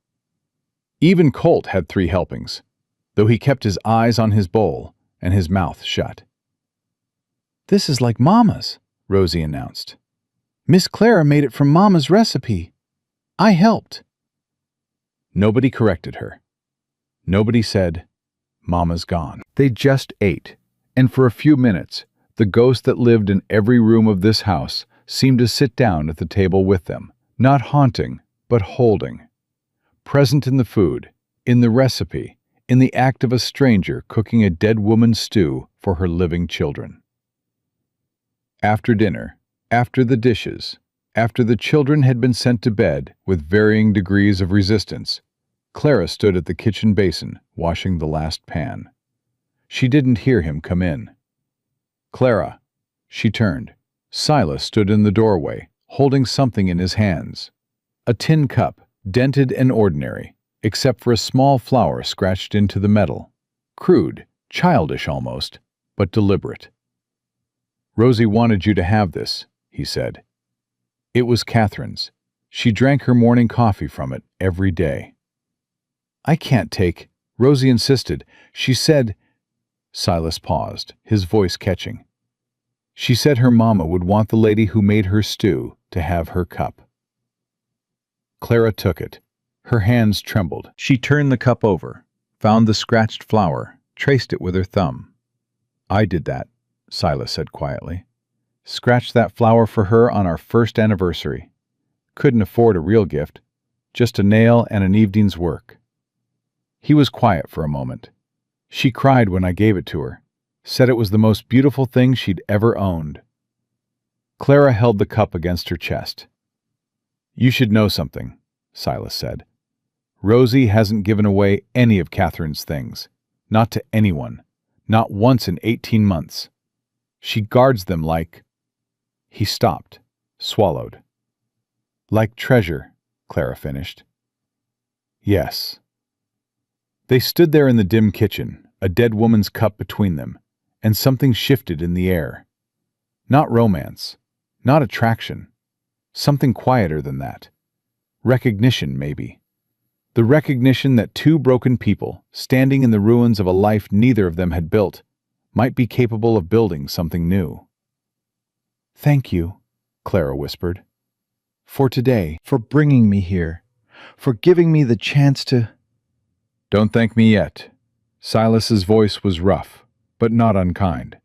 Even Colt had 3 helpings, though he kept his eyes on his bowl and his mouth shut. This is like Mama's, Rosie announced. Miss Clara made it from Mama's recipe. I helped. Nobody corrected her. Nobody said, Mama's gone. They just ate, and for a few minutes, the ghost that lived in every room of this house seemed to sit down at the table with them, not haunting, but holding. Present in the food, in the recipe, in the act of a stranger cooking a dead woman's stew for her living children. After dinner, after the dishes, after the children had been sent to bed with varying degrees of resistance, Clara stood at the kitchen basin, washing the last pan. She didn't hear him come in. "Clara." She turned. Silas stood in the doorway, holding something in his hands. A tin cup, dented and ordinary, except for a small flower scratched into the metal. Crude, childish almost, but deliberate. "Rosie wanted you to have this," he said. It was Catherine's. She drank her morning coffee from it every day. "I can't take," Rosie insisted. "She said—" Silas paused, his voice catching. "She said her mama would want the lady who made her stew to have her cup." Clara took it. Her hands trembled. She turned the cup over, found the scratched flower, traced it with her thumb. "I did that," Silas said quietly. "Scratched that flower for her on our first anniversary. Couldn't afford a real gift, just a nail and an evening's work." He was quiet for a moment. She cried when I gave it to her, said it was the most beautiful thing she'd ever owned. Clara held the cup against her chest. "You should know something," Silas said. "Rosie hasn't given away any of Catherine's things, not to anyone, not once in 18 months. She guards them like—" He stopped, swallowed. "Like treasure," Clara finished. "Yes." They stood there in the dim kitchen, a dead woman's cup between them, and something shifted in the air. Not romance, not attraction, something quieter than that. Recognition, maybe. The recognition that two broken people, standing in the ruins of a life neither of them had built, might be capable of building something new. "Thank you," Clara whispered. "For today, for bringing me here, for giving me the chance to—" "Don't thank me yet." Silas's voice was rough, but not unkind.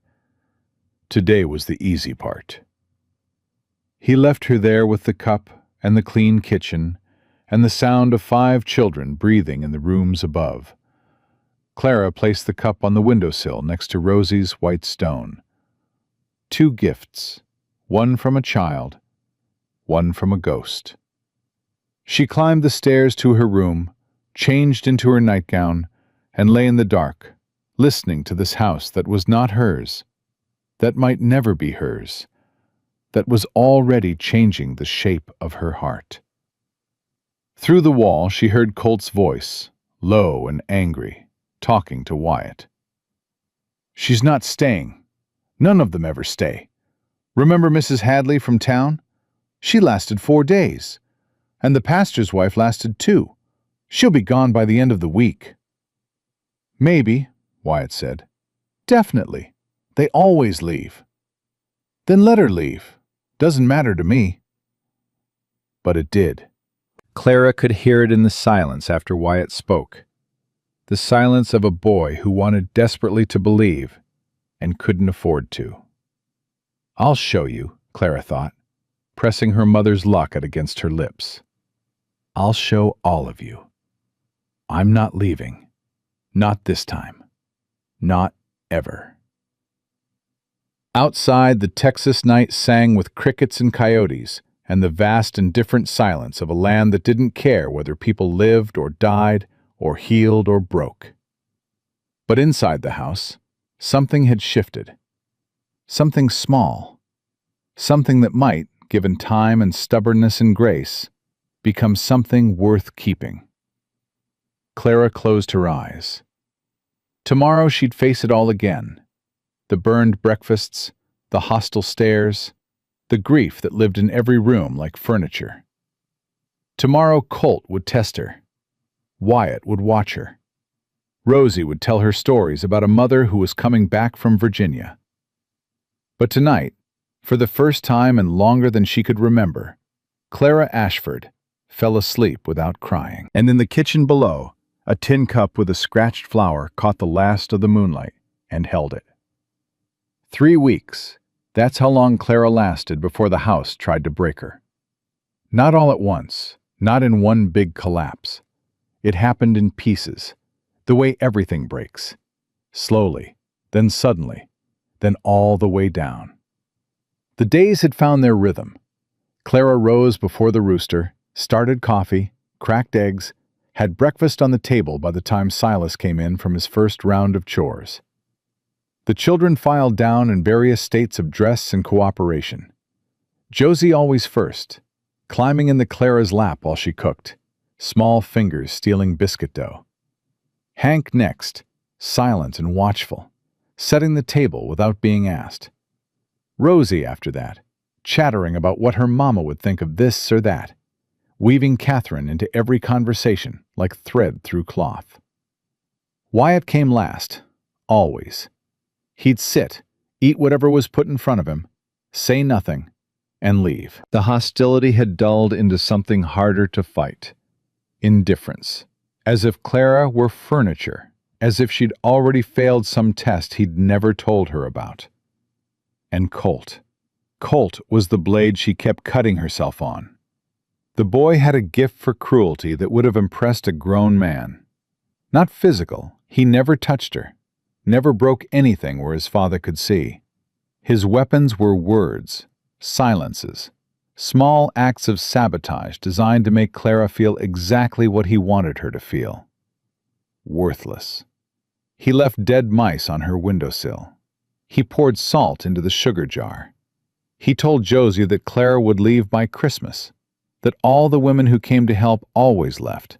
"Today was the easy part." He left her there with the cup and the clean kitchen and the sound of 5 children breathing in the rooms above. Clara placed the cup on the windowsill next to Rosie's white stone. 2 gifts, one from a child, one from a ghost. She climbed the stairs to her room, changed into her nightgown, and lay in the dark, listening to this house that was not hers, that might never be hers, that was already changing the shape of her heart. Through the wall she heard Colt's voice, low and angry, talking to Wyatt. "She's not staying. None of them ever stay. Remember Mrs. Hadley from town? She lasted 4 days. And the pastor's wife lasted 2. She'll be gone by the end of the week." "Maybe," Wyatt said. "Definitely. They always leave." "Then let her leave. Doesn't matter to me." But it did. Clara could hear it in the silence after Wyatt spoke. The silence of a boy who wanted desperately to believe and couldn't afford to. "I'll show you," Clara thought, pressing her mother's locket against her lips. "I'll show all of you. I'm not leaving. Not this time. Not ever." Outside, the Texas night sang with crickets and coyotes, and the vast and different silence of a land that didn't care whether people lived or died or healed or broke. But inside the house, something had shifted. Something small. Something that might, given time and stubbornness and grace, become something worth keeping. Clara closed her eyes. Tomorrow she'd face it all again. The burned breakfasts, the hostile stares, the grief that lived in every room like furniture. Tomorrow Colt would test her. Wyatt would watch her. Rosie would tell her stories about a mother who was coming back from Virginia. But tonight, for the first time and longer than she could remember, Clara Ashford fell asleep without crying. And in the kitchen below, a tin cup with a scratched flower caught the last of the moonlight and held it. 3 weeks. That's how long Clara lasted before the house tried to break her. Not all at once, not in one big collapse. It happened in pieces, the way everything breaks. Slowly, then suddenly, then all the way down. The days had found their rhythm. Clara rose before the rooster, started coffee, cracked eggs, had breakfast on the table by the time Silas came in from his first round of chores. The children filed down in various states of dress and cooperation. Josie always first, climbing into Clara's lap while she cooked, small fingers stealing biscuit dough. Hank next, silent and watchful, setting the table without being asked. Rosie after that, chattering about what her mama would think of this or that, weaving Catherine into every conversation like thread through cloth. Wyatt came last, always. He'd sit, eat whatever was put in front of him, say nothing, and leave. The hostility had dulled into something harder to fight. Indifference. As if Clara were furniture, as if she'd already failed some test he'd never told her about. And Colt. Colt was the blade she kept cutting herself on. The boy had a gift for cruelty that would have impressed a grown man. Not physical, he never touched her, never broke anything where his father could see. His weapons were words, silences, small acts of sabotage designed to make Clara feel exactly what he wanted her to feel. Worthless. He left dead mice on her windowsill. He poured salt into the sugar jar. He told Josie that Clara would leave by Christmas, that all the women who came to help always left,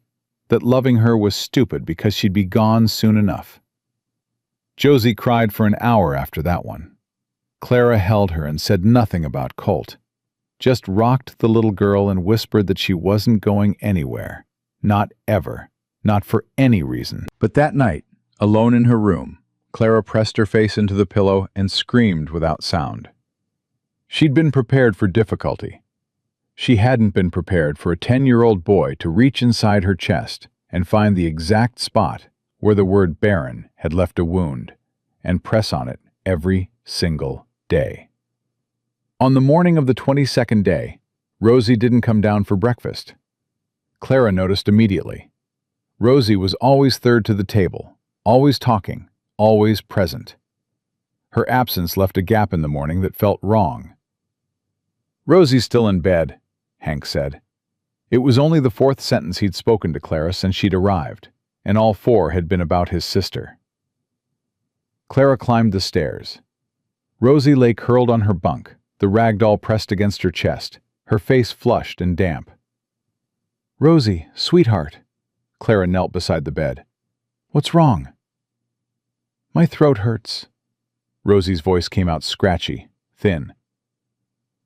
that loving her was stupid because she'd be gone soon enough. Josie cried for an hour after that one. Clara held her and said nothing about Colt, just rocked the little girl and whispered that she wasn't going anywhere, not ever, not for any reason. But that night, alone in her room, Clara pressed her face into the pillow and screamed without sound. She'd been prepared for difficulty. She hadn't been prepared for a 10-year-old boy to reach inside her chest and find the exact spot where the word barren had left a wound and press on it every single day. On the morning of the 22nd day, Rosie didn't come down for breakfast. Clara noticed immediately. Rosie was always third to the table, always talking, always present. Her absence left a gap in the morning that felt wrong. "Rosie's still in bed," Hank said. It was only the fourth sentence he'd spoken to Clara since she'd arrived, and all four had been about his sister. Clara climbed the stairs. Rosie lay curled on her bunk, the rag doll pressed against her chest, her face flushed and damp. "Rosie, sweetheart." Clara knelt beside the bed. "What's wrong?" "My throat hurts." Rosie's voice came out scratchy, thin.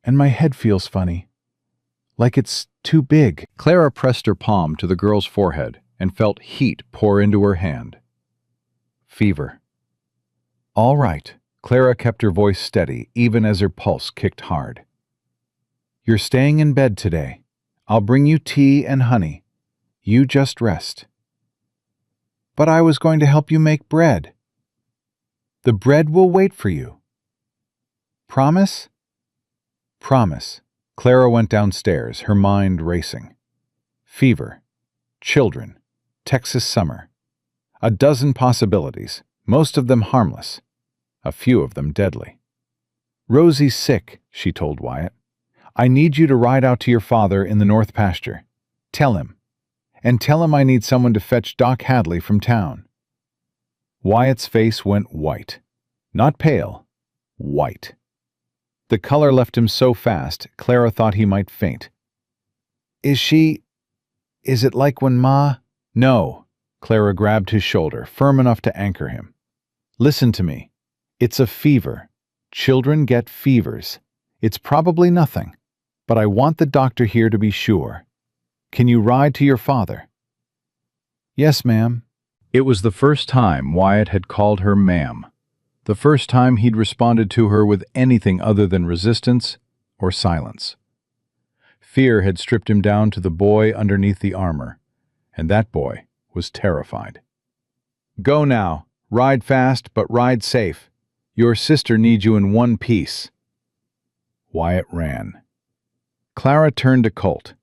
"And my head feels funny. Like it's too big." Clara pressed her palm to the girl's forehead and felt heat pour into her hand. "Fever." "All right." Clara kept her voice steady, even as her pulse kicked hard. "You're staying in bed today. I'll bring you tea and honey. You just rest." "But I was going to help you make bread." "The bread will wait for you." "Promise?" "Promise." Clara went downstairs, her mind racing. Fever. Children. Texas summer. A dozen possibilities, most of them harmless. A few of them deadly. "Rosie's sick," she told Wyatt. "I need you to ride out to your father in the north pasture. Tell him. And tell him I need someone to fetch Doc Hadley from town." Wyatt's face went white. Not pale. White. The color left him so fast, Clara thought he might faint. Is it like when Ma—" "No." Clara grabbed his shoulder, firm enough to anchor him. "Listen to me. It's a fever. Children get fevers. It's probably nothing, but I want the doctor here to be sure. Can you ride to your father?" "Yes, ma'am." It was the first time Wyatt had called her ma'am. The first time he'd responded to her with anything other than resistance or silence. Fear had stripped him down to the boy underneath the armor, and that boy was terrified. "Go now. Ride fast, but ride safe. Your sister needs you in one piece." Wyatt ran. Clara turned to Colt.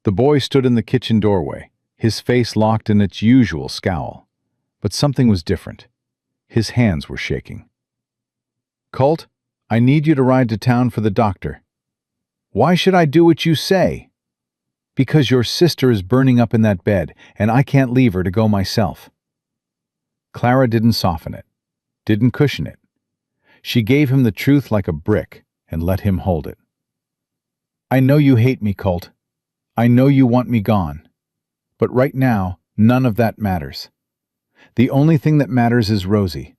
The boy stood in the kitchen doorway, his face locked in its usual scowl. But something was different. His hands were shaking. "Colt, I need you to ride to town for the doctor." "Why should I do what you say?" "Because your sister is burning up in that bed, and I can't leave her to go myself." Clara didn't soften it, didn't cushion it. She gave him the truth like a brick and let him hold it. "I know you hate me, Colt. I know you want me gone. But right now, none of that matters. The only thing that matters is Rosie.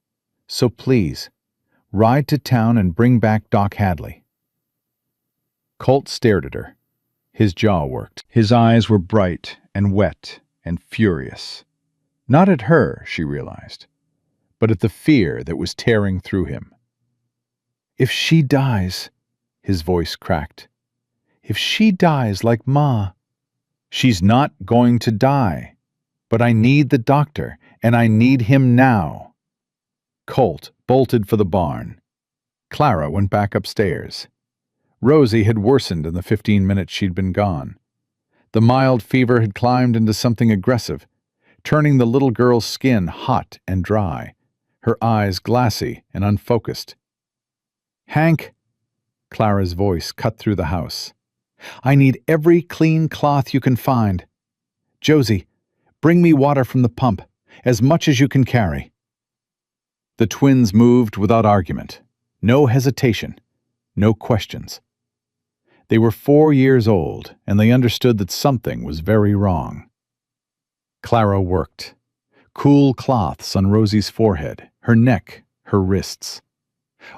So please, ride to town and bring back Doc Hadley." Colt stared at her. His jaw worked. His eyes were bright and wet and furious. Not at her, she realized, but at the fear that was tearing through him. "If she dies," his voice cracked, "if she dies like Ma—" "She's not going to die. But I need the doctor, and I need him now." Colt bolted for the barn. Clara went back upstairs. Rosie had worsened in the 15 minutes she'd been gone. The mild fever had climbed into something aggressive, turning the little girl's skin hot and dry, her eyes glassy and unfocused. "Hank," Clara's voice cut through the house, "I need every clean cloth you can find. Josie, bring me water from the pump, as much as you can carry." The twins moved without argument, no hesitation, no questions. They were 4 years old, and they understood that something was very wrong. Clara worked. Cool cloths on Rosie's forehead, her neck, her wrists.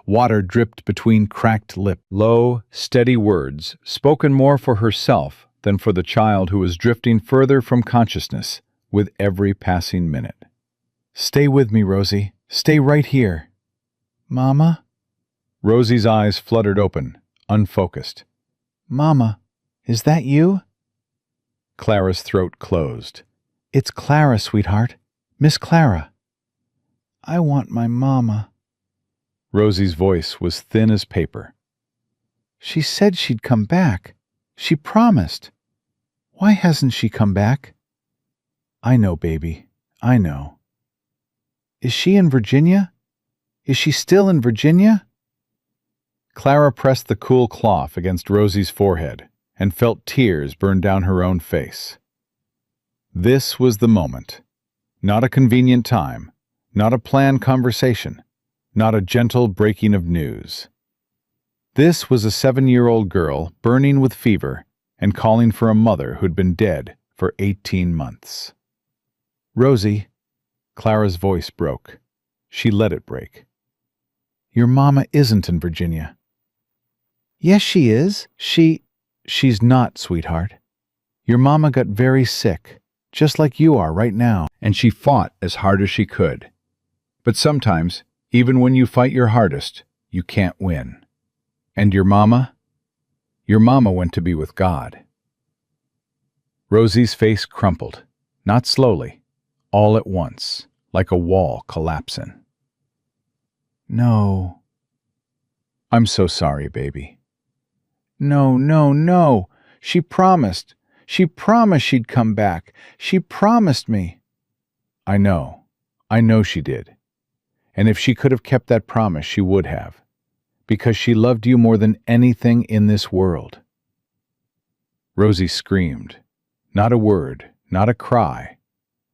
Water dripped between cracked lips. Low, steady words, spoken more for herself than for the child who was drifting further from consciousness with every passing minute. "Stay with me, Rosie. Stay right here." "Mama?" Rosie's eyes fluttered open, unfocused. "Mama, is that you?" Clara's throat closed. "It's Clara, sweetheart. Miss Clara." "I want my mama." Rosie's voice was thin as paper. "She said she'd come back. She promised. Why hasn't she come back?" "I know, baby. I know." "Is she in Virginia? Is she still in Virginia?" Clara pressed the cool cloth against Rosie's forehead and felt tears burn down her own face. This was the moment. Not a convenient time, not a planned conversation, not a gentle breaking of news. This was a 7-year-old girl burning with fever and calling for a mother who'd been dead for 18 months. "Rosie," Clara's voice broke. She let it break. "Your mama isn't in Virginia." "Yes, she is. She's not, sweetheart. Your mama got very sick, just like you are right now." And she fought as hard as she could. But sometimes, even when you fight your hardest, you can't win. "And your mama?" "Your mama went to be with God." Rosie's face crumpled, not slowly, all at once, like a wall collapsing. "No." "I'm so sorry, baby." "No, no, no. She promised. She promised she'd come back. She promised me." I know she did. And if she could have kept that promise, she would have. Because she loved you more than anything in this world." Rosie screamed. Not a word, not a cry.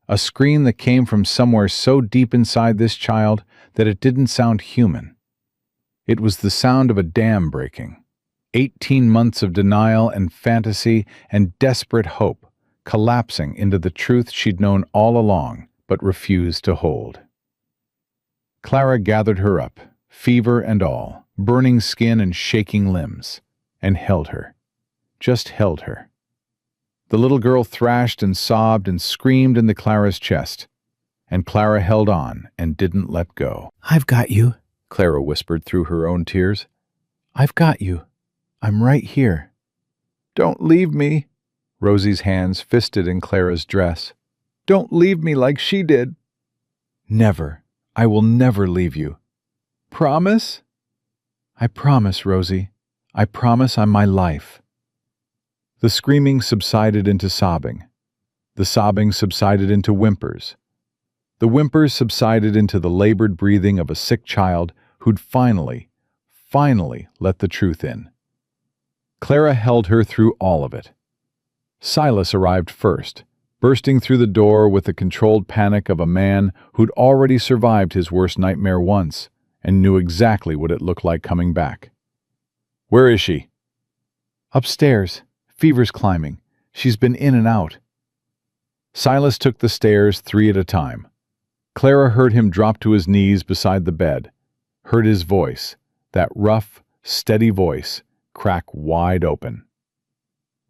A scream that came from somewhere so deep inside this child that it didn't sound human. It was the sound of a dam breaking. 18 months of denial and fantasy and desperate hope collapsing into the truth she'd known all along but refused to hold. Clara gathered her up, fever and all, burning skin and shaking limbs, and held her. Just held her. The little girl thrashed and sobbed and screamed into Clara's chest, and Clara held on and didn't let go. "I've got you," Clara whispered through her own tears. "I've got you. I'm right here." "Don't leave me," Rosie's hands fisted in Clara's dress. "Don't leave me like she did." "Never. I will never leave you." "Promise?" "I promise, Rosie. I promise on my life." The screaming subsided into sobbing. The sobbing subsided into whimpers. The whimpers subsided into the labored breathing of a sick child who'd finally let the truth in. Clara held her through all of it. Silas arrived first, bursting through the door with the controlled panic of a man who'd already survived his worst nightmare once and knew exactly what it looked like coming back. "Where is she?" "Upstairs. Fever's climbing. She's been in and out." Silas took the stairs 3 at a time. Clara heard him drop to his knees beside the bed, heard his voice, that rough, steady voice, crack wide open.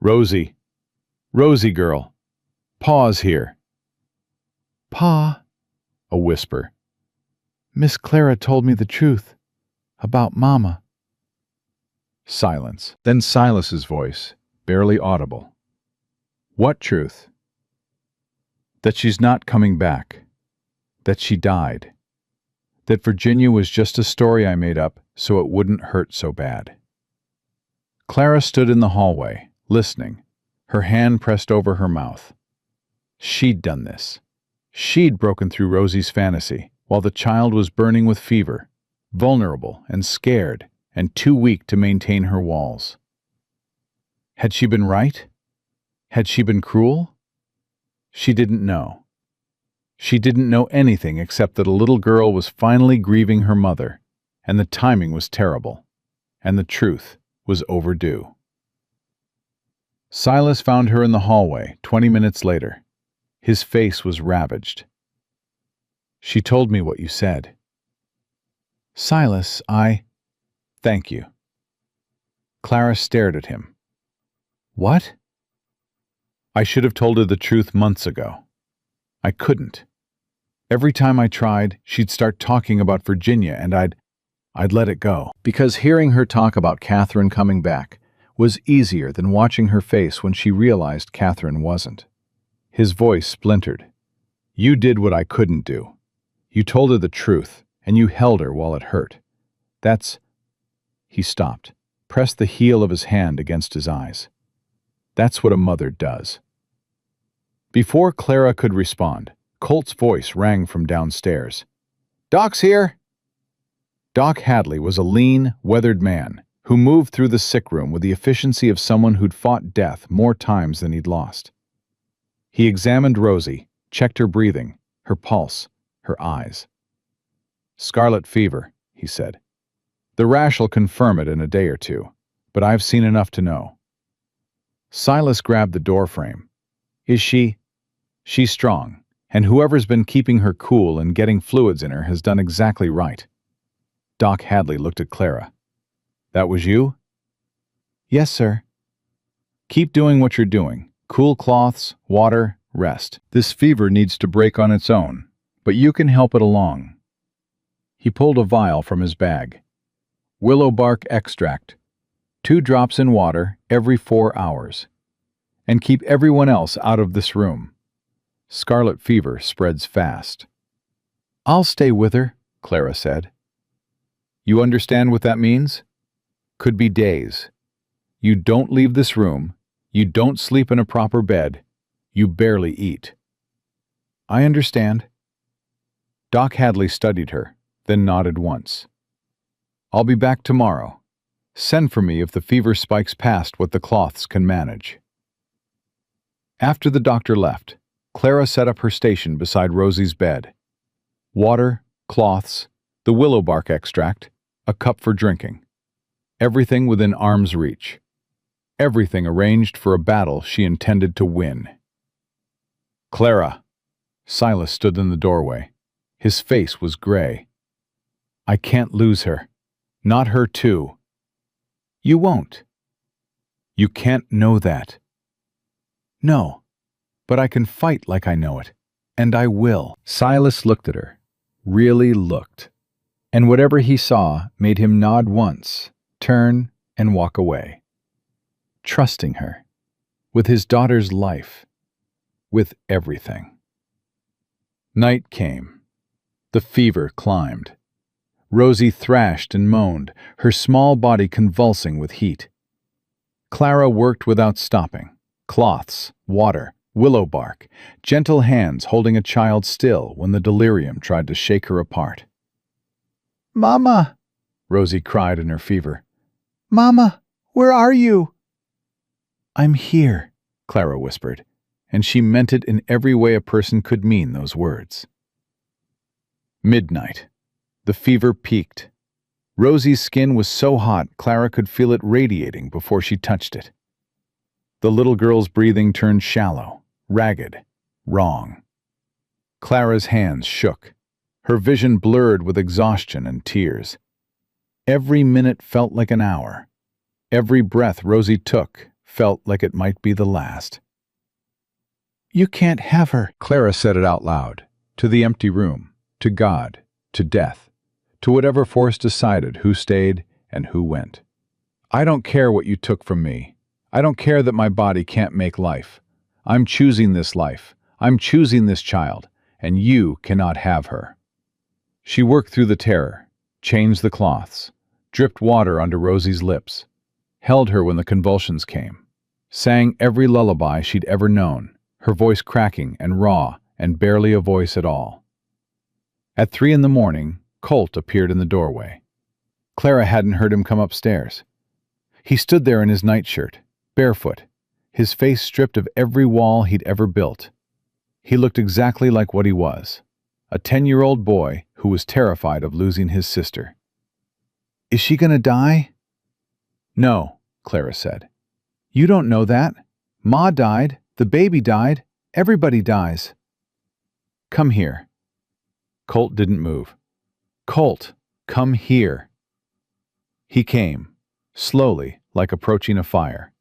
"Rosie. Rosie girl. Pa's here." "Pa," A whisper. Miss Clara told me the truth about Mama." Silence. Then Silas's voice, barely audible. "What truth?" "That she's not coming back. That she died. That Virginia was just a story I made up so it wouldn't hurt so bad." Clara stood in the hallway, listening, her hand pressed over her mouth. She'd done this. She'd broken through Rosie's fantasy while the child was burning with fever, vulnerable and scared and too weak to maintain her walls. Had she been right? Had she been cruel? She didn't know. She didn't know anything except that a little girl was finally grieving her mother, and the timing was terrible, and the truth was overdue. Silas found her in the hallway 20 minutes later. His face was ravaged. "She told me what you said." "Silas, Thank you." Clara stared at him. "What?" "I should have told her the truth months ago. I couldn't. Every time I tried, she'd start talking about Virginia and I'd let it go." Because hearing her talk about Catherine coming back was easier than watching her face when she realized Catherine wasn't. His voice splintered. "You did what I couldn't do. You told her the truth, and you held her while it hurt. That's—" He stopped, pressed the heel of his hand against his eyes. "That's what a mother does." Before Clara could respond, Colt's voice rang from downstairs. "Doc's here!" Doc Hadley was a lean, weathered man who moved through the sick room with the efficiency of someone who'd fought death more times than he'd lost. He examined Rosie, checked her breathing, her pulse, her eyes. "Scarlet fever," he said. "The rash'll confirm it in a day or two, but I've seen enough to know." Silas grabbed the doorframe. "Is she?" "She's strong, and whoever's been keeping her cool and getting fluids in her has done exactly right." Doc Hadley looked at Clara. "That was you?" "Yes, sir." "Keep doing what you're doing. Cool cloths, water, rest. This fever needs to break on its own, but you can help it along." He pulled a vial from his bag. "Willow bark extract. 2 drops in water every 4 hours. And keep everyone else out of this room. Scarlet fever spreads fast." "I'll stay with her," Clara said. "You understand what that means? Could be days. You don't leave this room. You don't sleep in a proper bed. You barely eat." "I understand." Doc Hadley studied her, then nodded once. "I'll be back tomorrow. Send for me if the fever spikes past what the cloths can manage." After the doctor left, Clara set up her station beside Rosie's bed. Water, cloths, the willow bark extract, a cup for drinking. Everything within arm's reach. Everything arranged for a battle she intended to win. "Clara." Silas stood in the doorway. His face was gray. "I can't lose her. Not her too." "You won't." "You can't know that." "No, but I can fight like I know it, and I will." Silas looked at her, really looked, and whatever he saw made him nod once, turn, and walk away. Trusting her, with his daughter's life, with everything. Night came. The fever climbed. Rosie thrashed and moaned, her small body convulsing with heat. Clara worked without stopping. Cloths, water, willow bark, gentle hands holding a child still when the delirium tried to shake her apart. Mama! Rosie cried in her fever. Mama, where are you? I'm here, Clara whispered, and she meant it in every way a person could mean those words. Midnight. The fever peaked. Rosie's skin was so hot Clara could feel it radiating before she touched it. The little girl's breathing turned shallow, ragged, wrong. Clara's hands shook. Her vision blurred with exhaustion and tears. Every minute felt like an hour. Every breath Rosie took felt like it might be the last. You can't have her. Clara said it out loud, to the empty room, to God, to death, to whatever force decided who stayed and who went. I don't care what you took from me. I don't care that my body can't make life. I'm choosing this life. I'm choosing this child, and you cannot have her. She worked through the terror, changed the cloths, dripped water onto Rosie's lips, held her when the convulsions came, sang every lullaby she'd ever known, her voice cracking and raw and barely a voice at all. At 3 a.m, Colt appeared in the doorway. Clara hadn't heard him come upstairs. He stood there in his nightshirt, barefoot, his face stripped of every wall he'd ever built. He looked exactly like what he was, a 10-year-old boy who was terrified of losing his sister. Is she gonna die? No, Clara said. You don't know that. Ma died, the baby died, everybody dies. Come here. Colt didn't move. Colt, come here. He came, slowly, like approaching a fire.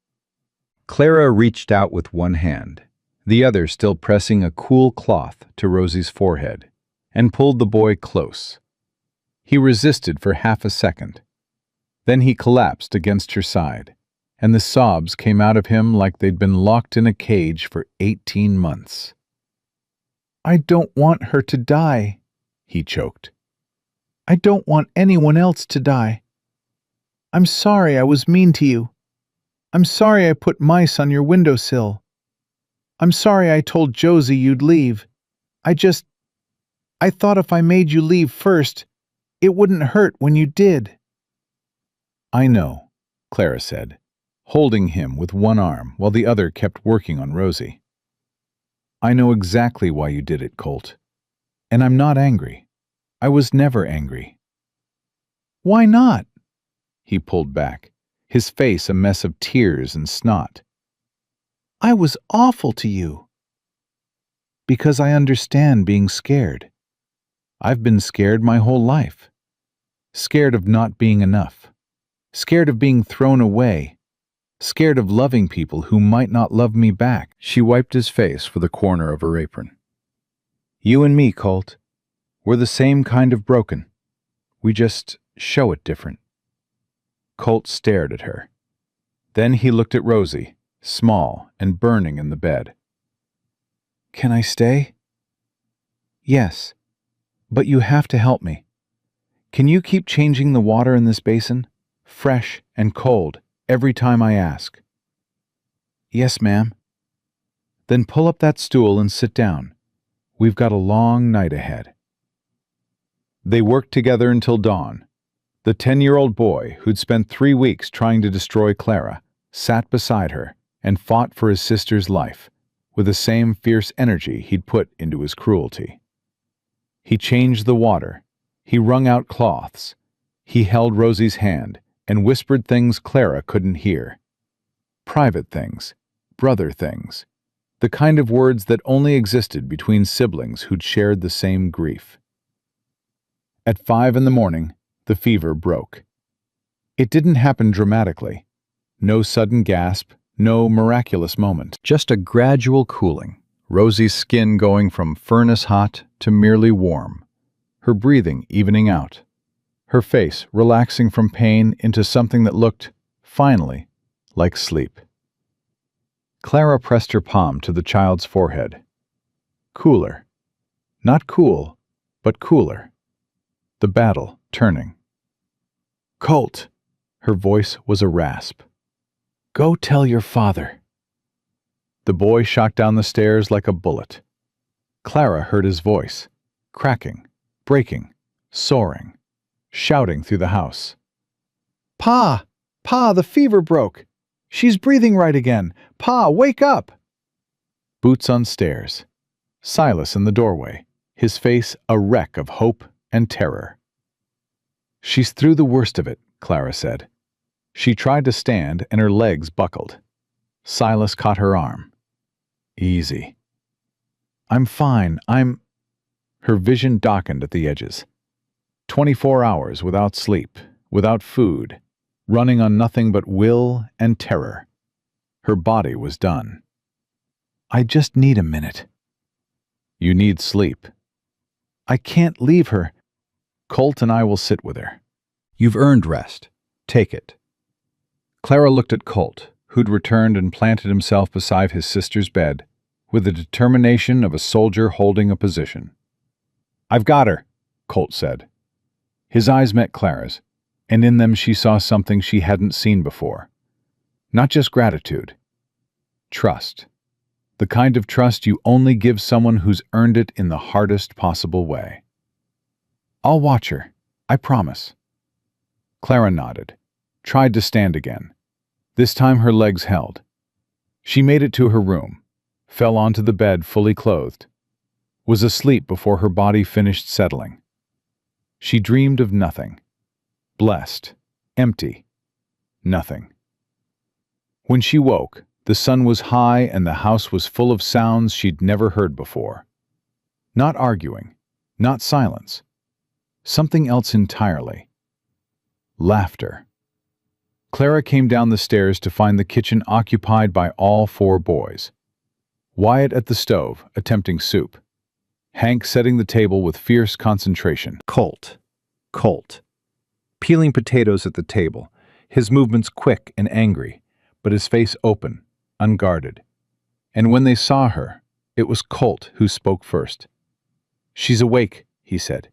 Clara reached out with one hand, the other still pressing a cool cloth to Rosie's forehead, and pulled the boy close. He resisted for half a second. Then he collapsed against her side, and the sobs came out of him like they'd been locked in a cage for 18 months. I don't want her to die, he choked. I don't want anyone else to die. I'm sorry I was mean to you. I'm sorry I put mice on your windowsill. I'm sorry I told Josie you'd leave. I thought if I made you leave first, it wouldn't hurt when you did. I know, Clara said, holding him with one arm while the other kept working on Rosie. I know exactly why you did it, Colt. And I'm not angry. I was never angry. Why not? He pulled back, his face a mess of tears and snot. I was awful to you. Because I understand being scared. I've been scared my whole life. Scared of not being enough. Scared of being thrown away. Scared of loving people who might not love me back. She wiped his face with the corner of her apron. You and me, Colt. We're the same kind of broken. We just show it different. Colt stared at her. Then he looked at Rosie, small and burning in the bed. Can I stay? Yes, but you have to help me. Can you keep changing the water in this basin, fresh and cold, every time I ask? Yes, ma'am. Then pull up that stool and sit down. We've got a long night ahead. They worked together until dawn. The 10-year-old boy, who'd spent 3 weeks trying to destroy Clara, sat beside her and fought for his sister's life, with the same fierce energy he'd put into his cruelty. He changed the water. He wrung out cloths. He held Rosie's hand and whispered things Clara couldn't hear. Private things, brother things, the kind of words that only existed between siblings who'd shared the same grief. At 5 a.m, the fever broke. It didn't happen dramatically. No sudden gasp, no miraculous moment. Just a gradual cooling, Rosie's skin going from furnace hot to merely warm, her breathing evening out, her face relaxing from pain into something that looked, finally, like sleep. Clara pressed her palm to the child's forehead. Cooler. Not cool, but cooler. The battle turning. Colt! Her voice was a rasp. Go tell your father. The boy shot down the stairs like a bullet. Clara heard his voice, cracking, breaking, soaring, shouting through the house. Pa! Pa, the fever broke! She's breathing right again! Pa, wake up! Boots on stairs. Silas in the doorway, his face a wreck of hope and terror. "She's through the worst of it," Clara said. She tried to stand and her legs buckled. Silas caught her arm. "Easy." "I'm fine, Her vision darkened at the edges. 24 hours without sleep, without food, running on nothing but will and terror. Her body was done. "I just need a minute." "You need sleep." "I can't leave her." "Colt and I will sit with her." You've earned rest. Take it. Clara looked at Colt, who'd returned and planted himself beside his sister's bed, with the determination of a soldier holding a position. "I've got her," Colt said. His eyes met Clara's, and in them she saw something she hadn't seen before. Not just gratitude. Trust. The kind of trust you only give someone who's earned it in the hardest possible way. "I'll watch her. I promise." Clara nodded, tried to stand again. This time her legs held. She made it to her room, fell onto the bed fully clothed, was asleep before her body finished settling. She dreamed of nothing. Blessed. Empty. Nothing. When she woke, the sun was high and the house was full of sounds she'd never heard before. Not arguing, not silence. Something else entirely. Laughter. Clara came down the stairs to find the kitchen occupied by all 4 boys. Wyatt at the stove, attempting soup. Hank setting the table with fierce concentration. Colt. Peeling potatoes at the table, his movements quick and angry, but his face open, unguarded. And when they saw her, it was Colt who spoke first. "She's awake," he said.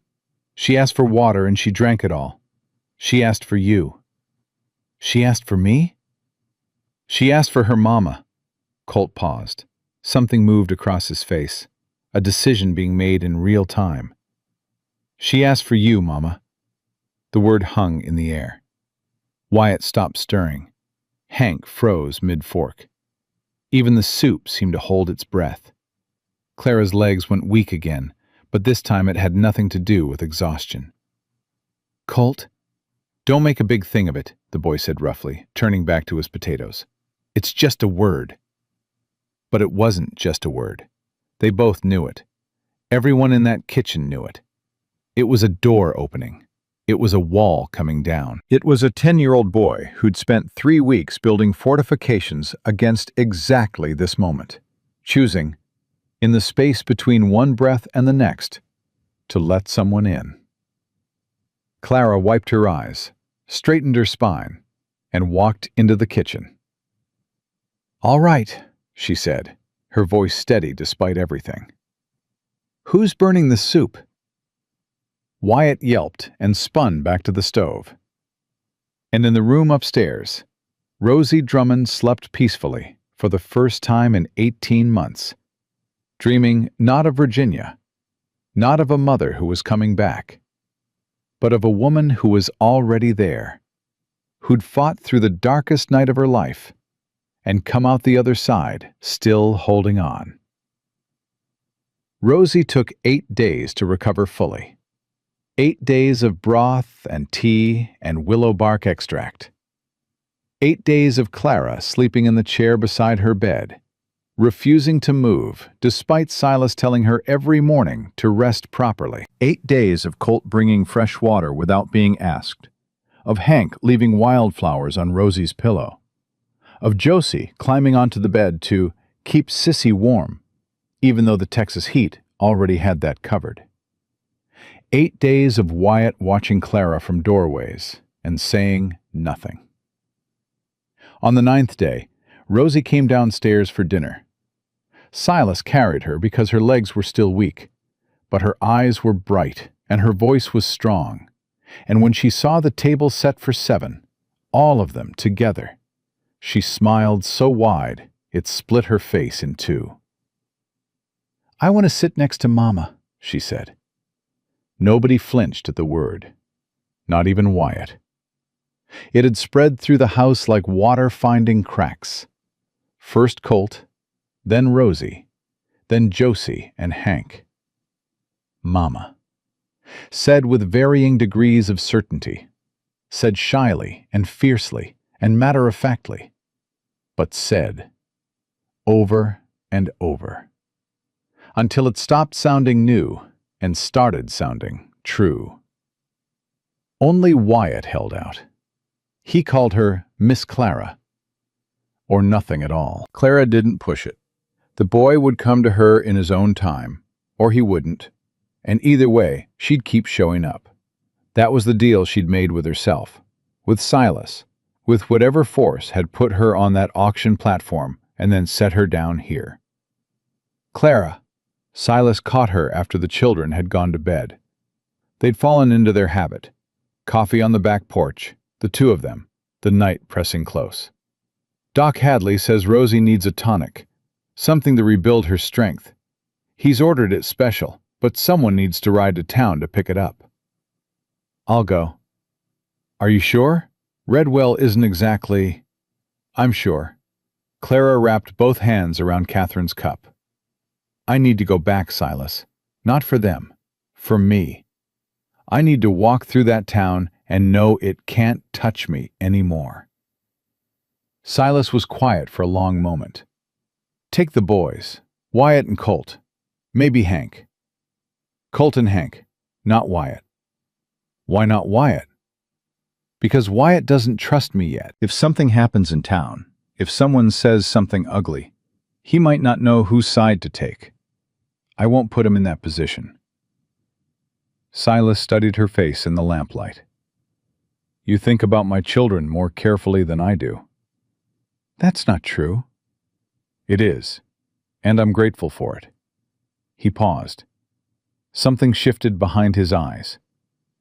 "She asked for water and she drank it all. She asked for you." "She asked for me?" "She asked for her mama." Colt paused. Something moved across his face, a decision being made in real time. "She asked for you, Mama." The word hung in the air. Wyatt stopped stirring. Hank froze mid-fork. Even the soup seemed to hold its breath. Clara's legs went weak again, but this time it had nothing to do with exhaustion. "Colt, don't make a big thing of it," the boy said roughly, turning back to his potatoes. "It's just a word." But it wasn't just a word. They both knew it. Everyone in that kitchen knew it. It was a door opening. It was a wall coming down. It was a 10-year-old boy who'd spent 3 weeks building fortifications against exactly this moment, choosing, in the space between one breath and the next, to let someone in. Clara wiped her eyes, straightened her spine, and walked into the kitchen. "All right," she said, her voice steady despite everything. "Who's burning the soup?" Wyatt yelped and spun back to the stove. And in the room upstairs, Rosie Drummond slept peacefully for the first time in 18 months, dreaming not of Virginia, not of a mother who was coming back, but of a woman who was already there, who'd fought through the darkest night of her life and come out the other side still holding on. Rosie took 8 days to recover fully. 8 days of broth and tea and willow bark extract. 8 days of Clara sleeping in the chair beside her bed, refusing to move despite Silas telling her every morning to rest properly. 8 days of Colt bringing fresh water without being asked, of Hank leaving wildflowers on Rosie's pillow, of Josie climbing onto the bed to keep Sissy warm, even though the Texas heat already had that covered. 8 days of Wyatt watching Clara from doorways and saying nothing. On the 9th day, Rosie came downstairs for dinner. Silas carried her because her legs were still weak, but her eyes were bright and her voice was strong, and when she saw the table set for 7, all of them together, she smiled so wide It split her face in two. "I want to sit next to Mama," she said. Nobody flinched at the word. Not even Wyatt. It had spread through the house like water finding cracks. First Colt, then Rosie, then Josie and Hank. Mama. Said with varying degrees of certainty. Said shyly and fiercely and matter-of-factly. But said. Over and over. Until it stopped sounding new and started sounding true. Only Wyatt held out. He called her Miss Clara. Or nothing at all. Clara didn't push it. The boy would come to her in his own time, or he wouldn't, and either way, she'd keep showing up. That was the deal she'd made with herself, with Silas, with whatever force had put her on that auction platform and then set her down here. Clara. Silas caught her after the children had gone to bed. They'd fallen into their habit. Coffee on the back porch, the two of them, the night pressing close. Doc Hadley says Rosie needs a tonic, something to rebuild her strength. He's ordered it special, but someone needs to ride to town to pick it up. I'll go. Are you sure? Redwell isn't exactly... I'm sure. Clara wrapped both hands around Catherine's cup. I need to go back, Silas. Not for them. For me. I need to walk through that town and know it can't touch me anymore. Silas was quiet for a long moment. Take the boys, Wyatt and Colt. Maybe Hank. Colt and Hank, not Wyatt. Why not Wyatt? Because Wyatt doesn't trust me yet. If something happens in town, if someone says something ugly, he might not know whose side to take. I won't put him in that position. Silas studied her face in the lamplight. You think about my children more carefully than I do. That's not true. It is, and I'm grateful for it. He paused. Something shifted behind his eyes.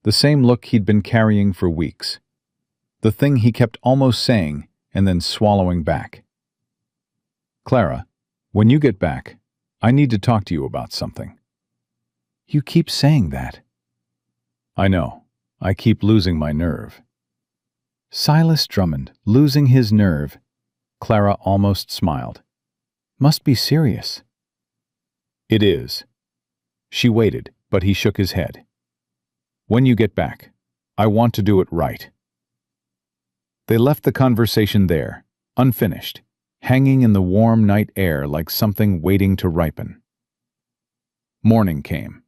The same look he'd been carrying for weeks. The thing he kept almost saying and then swallowing back. Clara, when you get back, I need to talk to you about something. You keep saying that. I know. I keep losing my nerve. Silas Drummond, losing his nerve. Clara almost smiled. Must be serious. It is. She waited, but he shook his head. When you get back, I want to do it right. They left the conversation there, unfinished, hanging in the warm night air like something waiting to ripen. Morning came.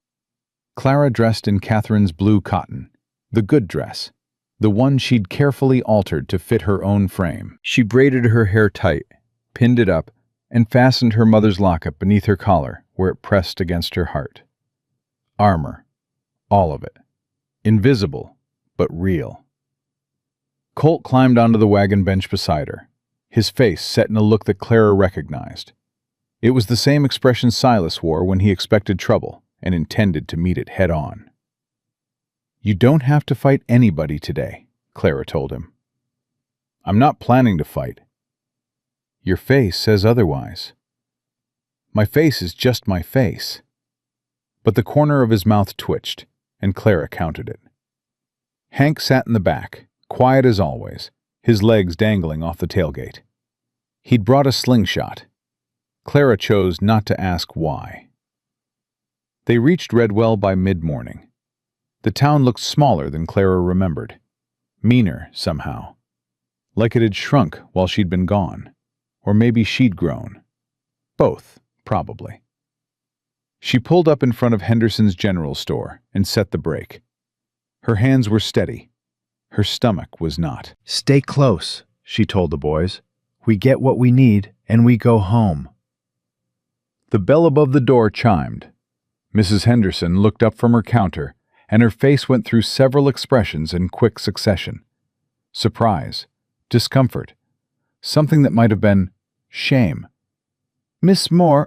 Clara dressed in Catherine's blue cotton, the good dress, the one she'd carefully altered to fit her own frame. She braided her hair tight, pinned it up, and fastened her mother's locket beneath her collar where it pressed against her heart. Armor. All of it. Invisible, but real. Colt climbed onto the wagon bench beside her, his face set in a look that Clara recognized. It was the same expression Silas wore when he expected trouble and intended to meet it head-on. You don't have to fight anybody today, Clara told him. I'm not planning to fight. Your face says otherwise. My face is just my face. But the corner of his mouth twitched, and Clara counted it. Hank sat in the back, quiet as always, his legs dangling off the tailgate. He'd brought a slingshot. Clara chose not to ask why. They reached Redwell by mid-morning. The town looked smaller than Clara remembered, meaner somehow, like it had shrunk while she'd been gone, or maybe she'd grown. Both, probably. She pulled up in front of Henderson's general store and set the brake. Her hands were steady. Her stomach was not. Stay close, she told the boys. We get what we need, and we go home. The bell above the door chimed. Mrs. Henderson looked up from her counter, and her face went through several expressions in quick succession. Surprise, discomfort, something that might have been shame. Mrs.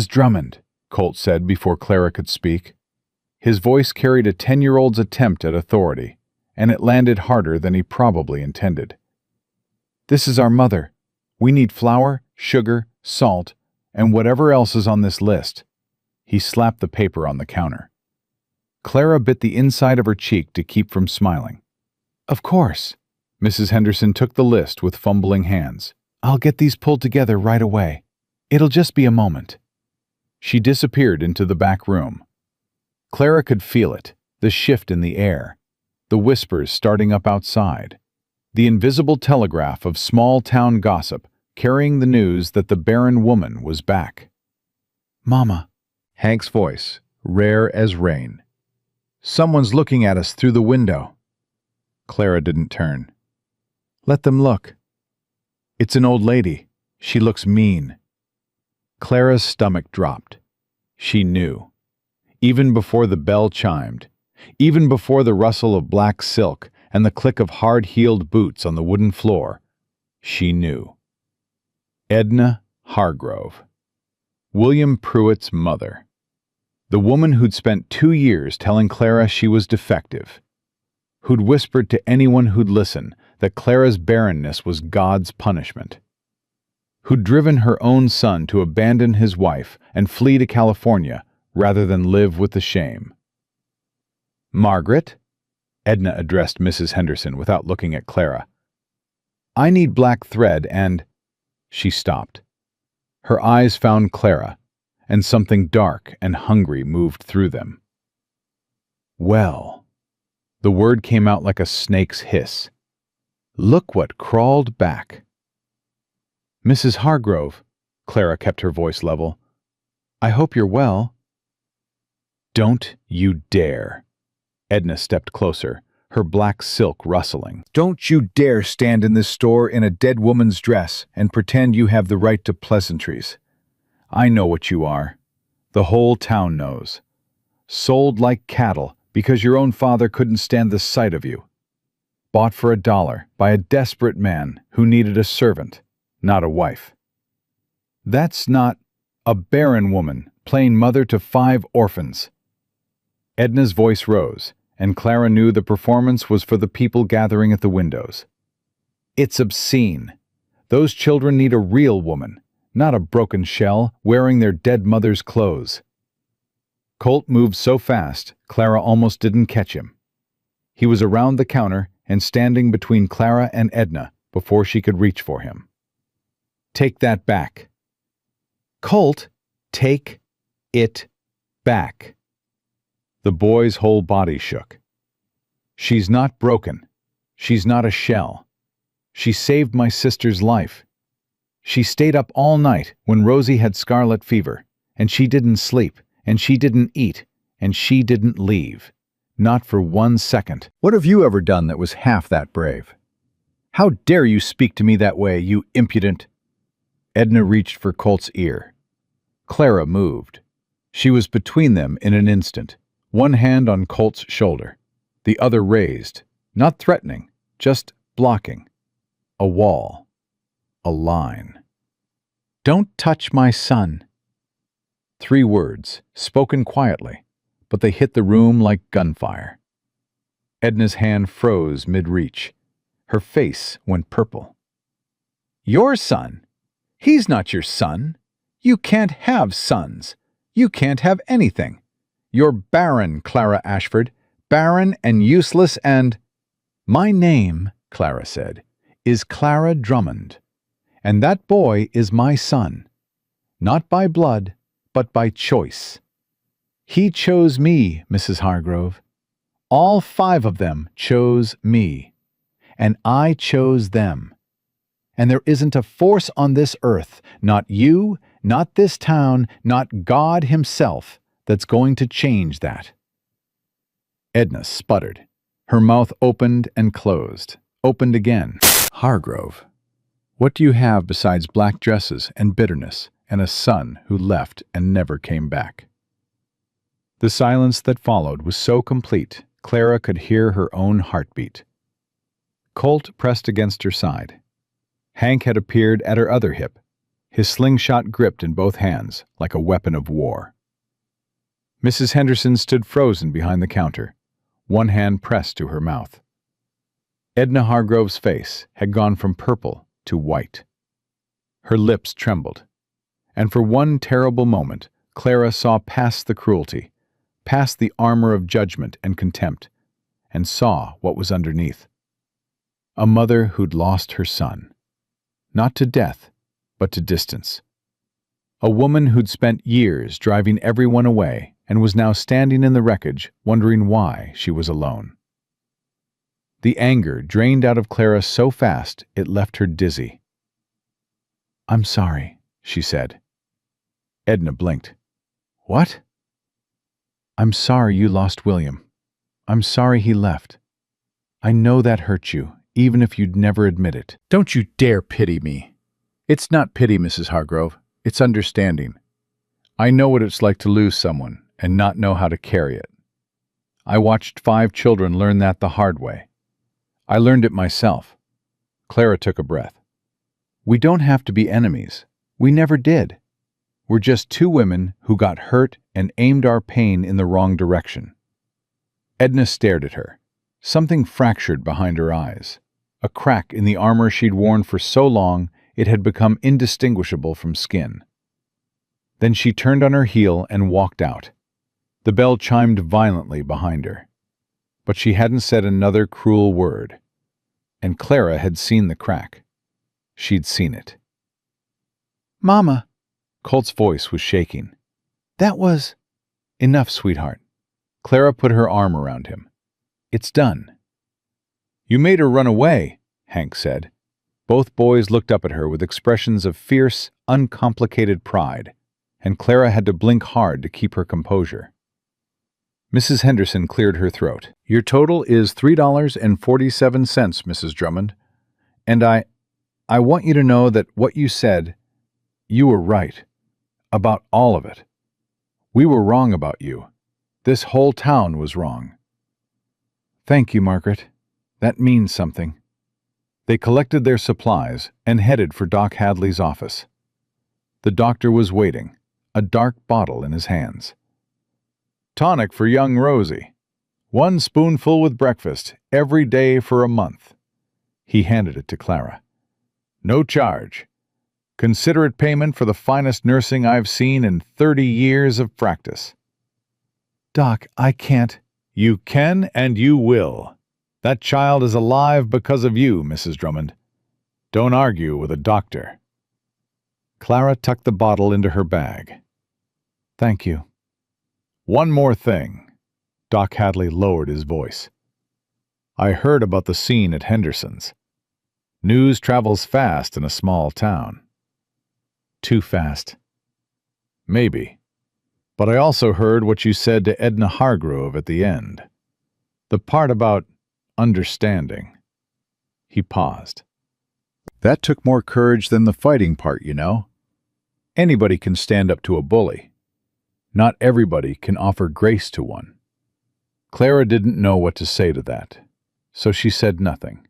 Drummond, Colt said before Clara could speak. His voice carried a 10-year-old's attempt at authority, and it landed harder than he probably intended. This is our mother. We need flour, sugar, salt, and whatever else is on this list." He slapped the paper on the counter. Clara bit the inside of her cheek to keep from smiling. "Of course." Mrs. Henderson took the list with fumbling hands. "I'll get these pulled together right away. It'll just be a moment." She disappeared into the back room. Clara could feel it, the shift in the air, the whispers starting up outside, the invisible telegraph of small-town gossip carrying the news that the barren woman was back. "Mama." Hank's voice, rare as rain. "Someone's looking at us through the window." Clara didn't turn. "Let them look." "It's an old lady. She looks mean." Clara's stomach dropped. She knew. Even before the bell chimed, even before the rustle of black silk and the click of hard-heeled boots on the wooden floor, she knew. Edna Hargrove. William Pruitt's mother. The woman who'd spent 2 years telling Clara she was defective. Who'd whispered to anyone who'd listen that Clara's barrenness was God's punishment. Who'd driven her own son to abandon his wife and flee to California rather than live with the shame. "Margaret," Edna addressed Mrs. Henderson without looking at Clara. "I need black thread and—" She stopped. Her eyes found Clara, and something dark and hungry moved through them. "Well," the word came out like a snake's hiss. "Look what crawled back." "Mrs. Hargrove," Clara kept her voice level, "I hope you're well." "Don't you dare." Edna stepped closer, her black silk rustling. "Don't you dare stand in this store in a dead woman's dress and pretend you have the right to pleasantries. I know what you are. The whole town knows. Sold like cattle because your own father couldn't stand the sight of you. Bought for $1 by a desperate man who needed a servant, not a wife. That's not a barren woman playing mother to 5 orphans." Edna's voice rose, and Clara knew the performance was for the people gathering at the windows. "It's obscene. Those children need a real woman, not a broken shell wearing their dead mother's clothes." Colt moved so fast, Clara almost didn't catch him. He was around the counter and standing between Clara and Edna before she could reach for him. "Take that back." "Colt, take it back." The boy's whole body shook. "She's not broken. She's not a shell. She saved my sister's life. She stayed up all night when Rosie had scarlet fever, and she didn't sleep, and she didn't eat, and she didn't leave. Not for 1 second. What have you ever done that was half that brave? How dare you speak to me that way, you impudent—" Edna reached for Colt's ear. Clara moved. She was between them in an instant, one hand on Colt's shoulder, the other raised, not threatening, just blocking. A wall. A line. "Don't touch my son." 3 words, spoken quietly, but they hit the room like gunfire. Edna's hand froze mid-reach. Her face went purple. "Your son? He's not your son. You can't have sons. You can't have anything. You're barren, Clara Ashford, barren and useless and—" "My name," Clara said, "is Clara Drummond, and that boy is my son. Not by blood, but by choice. He chose me, Mrs. Hargrove. All 5 of them chose me, and I chose them. And there isn't a force on this earth, not you, not this town, not God himself, that's going to change that." Edna sputtered. Her mouth opened and closed, opened again. "Hargrove, what do you have besides black dresses and bitterness and a son who left and never came back?" The silence that followed was so complete, Clara could hear her own heartbeat. Colt pressed against her side. Hank had appeared at her other hip, his slingshot gripped in both hands like a weapon of war. Mrs. Henderson stood frozen behind the counter, one hand pressed to her mouth. Edna Hargrove's face had gone from purple to white. Her lips trembled, and for one terrible moment, Clara saw past the cruelty, past the armor of judgment and contempt, and saw what was underneath. A mother who'd lost her son, not to death, but to distance. A woman who'd spent years driving everyone away and was now standing in the wreckage, wondering why she was alone. The anger drained out of Clara so fast it left her dizzy. "I'm sorry," she said. Edna blinked. "What?" "I'm sorry you lost William. I'm sorry he left. I know that hurt you, even if you'd never admit it." Don't you dare pity me. It's not pity, Mrs. Hargrove. It's understanding. I know what it's like to lose someone and not know how to carry it. I watched 5 children learn that the hard way. I learned it myself. Clara took a breath. We don't have to be enemies. We never did. We're just 2 women who got hurt and aimed our pain in the wrong direction. Edna stared at her. Something fractured behind her eyes. A crack in the armor she'd worn for so long it had become indistinguishable from skin. Then she turned on her heel and walked out. The bell chimed violently behind her. But she hadn't said another cruel word. And Clara had seen the crack. She'd seen it. "Mama," Colt's voice was shaking. that was... "Enough, sweetheart." Clara put her arm around him. "It's done." "You made her run away," Hank said. Both boys looked up at her with expressions of fierce, uncomplicated pride, and Clara had to blink hard to keep her composure. Mrs. Henderson cleared her throat. "Your total is $3.47, Mrs. Drummond. And I want you to know that what you said, you were right. About all of it. We were wrong about you. This whole town was wrong." "Thank you, Margaret. That means something." They collected their supplies and headed for Doc Hadley's office. The doctor was waiting, a dark bottle in his hands. "Tonic for young Rosie. 1 spoonful with breakfast every day for a month." He handed it to Clara. "No charge. Considerate payment for the finest nursing I've seen in 30 years of practice." "Doc, I can't..." "You can and you will. That child is alive because of you, Mrs. Drummond. Don't argue with a doctor." Clara tucked the bottle into her bag. "Thank you." "One more thing." Doc Hadley lowered his voice. "I heard about the scene at Henderson's. News travels fast in a small town." "Too fast." "Maybe. But I also heard what you said to Edna Hargrove at the end. The part about understanding." He paused. "That took more courage than the fighting part, you know. Anybody can stand up to a bully. Not everybody can offer grace to one." Clara didn't know what to say to that, so she said nothing.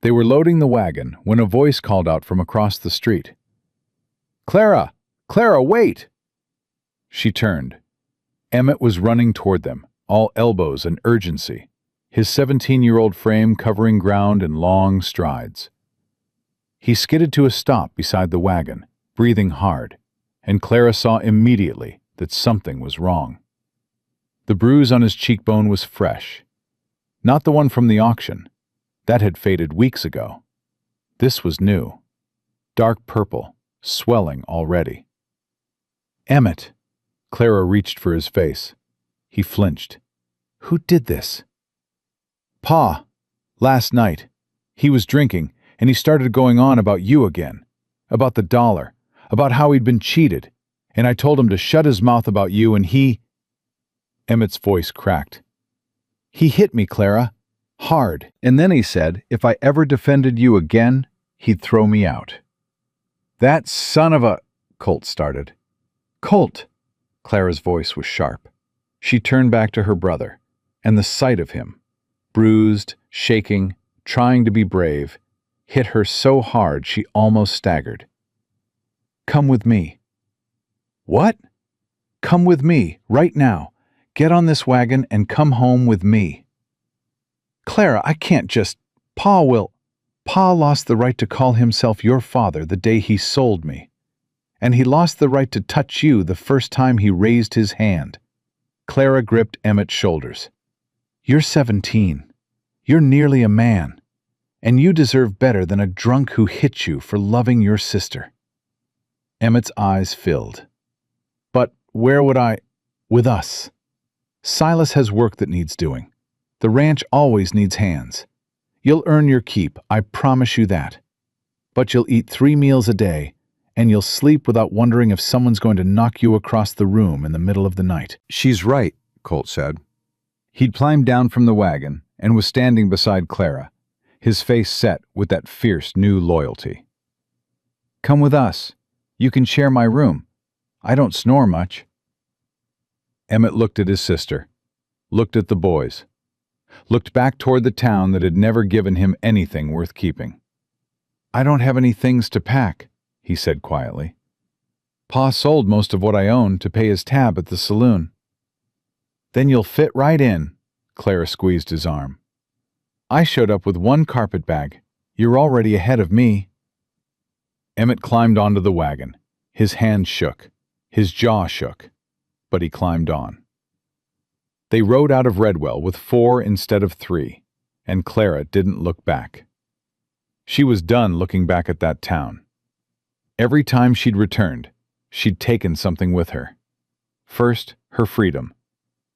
They were loading the wagon when a voice called out from across the street. "Clara! Clara, wait!" She turned. Emmett was running toward them, all elbows and urgency, his 17-year-old frame covering ground in long strides. He skidded to a stop beside the wagon, breathing hard, and Clara saw immediately that something was wrong. The bruise on his cheekbone was fresh. Not the one from the auction. That had faded weeks ago. This was new. Dark purple, swelling already. "Emmett." Clara reached for his face. He flinched. "Who did this?" "Pa. Last night. He was drinking, and he started going on about you again. About the dollar. About how he'd been cheated. And I told him to shut his mouth about you, and he..." Emmett's voice cracked. "He hit me, Clara. Hard. And then he said if I ever defended you again, he'd throw me out." "That son of a..." Colt started. "Colt!" Clara's voice was sharp. She turned back to her brother, and the sight of him, bruised, shaking, trying to be brave, hit her so hard she almost staggered. "Come with me." "What?" "Come with me, right now. Get on this wagon and come home with me." "Clara, I can't just... Pa will..." Pa lost the right to call himself your father the day he sold me. And he lost the right to touch you the first time he raised his hand. Clara gripped Emmett's shoulders. You're 17. You're nearly a man. And you deserve better than a drunk who hit you for loving your sister. Emmett's eyes filled. But where would I? With us. Silas has work that needs doing. The ranch always needs hands. You'll earn your keep, I promise you that. But you'll eat 3 meals a day, and you'll sleep without wondering if someone's going to knock you across the room in the middle of the night. She's right, Colt said. He'd climbed down from the wagon and was standing beside Clara, his face set with that fierce new loyalty. Come with us. You can share my room. I don't snore much. Emmett looked at his sister, looked at the boys, looked back toward the town that had never given him anything worth keeping. I don't have any things to pack, he said quietly. Pa sold most of what I owned to pay his tab at the saloon. Then you'll fit right in, Clara squeezed his arm. I showed up with 1 carpet bag. You're already ahead of me. Emmett climbed onto the wagon. His hand shook. His jaw shook. But he climbed on. They rode out of Redwell with 4 instead of 3, and Clara didn't look back. She was done looking back at that town. Every time she'd returned, she'd taken something with her. First, her freedom.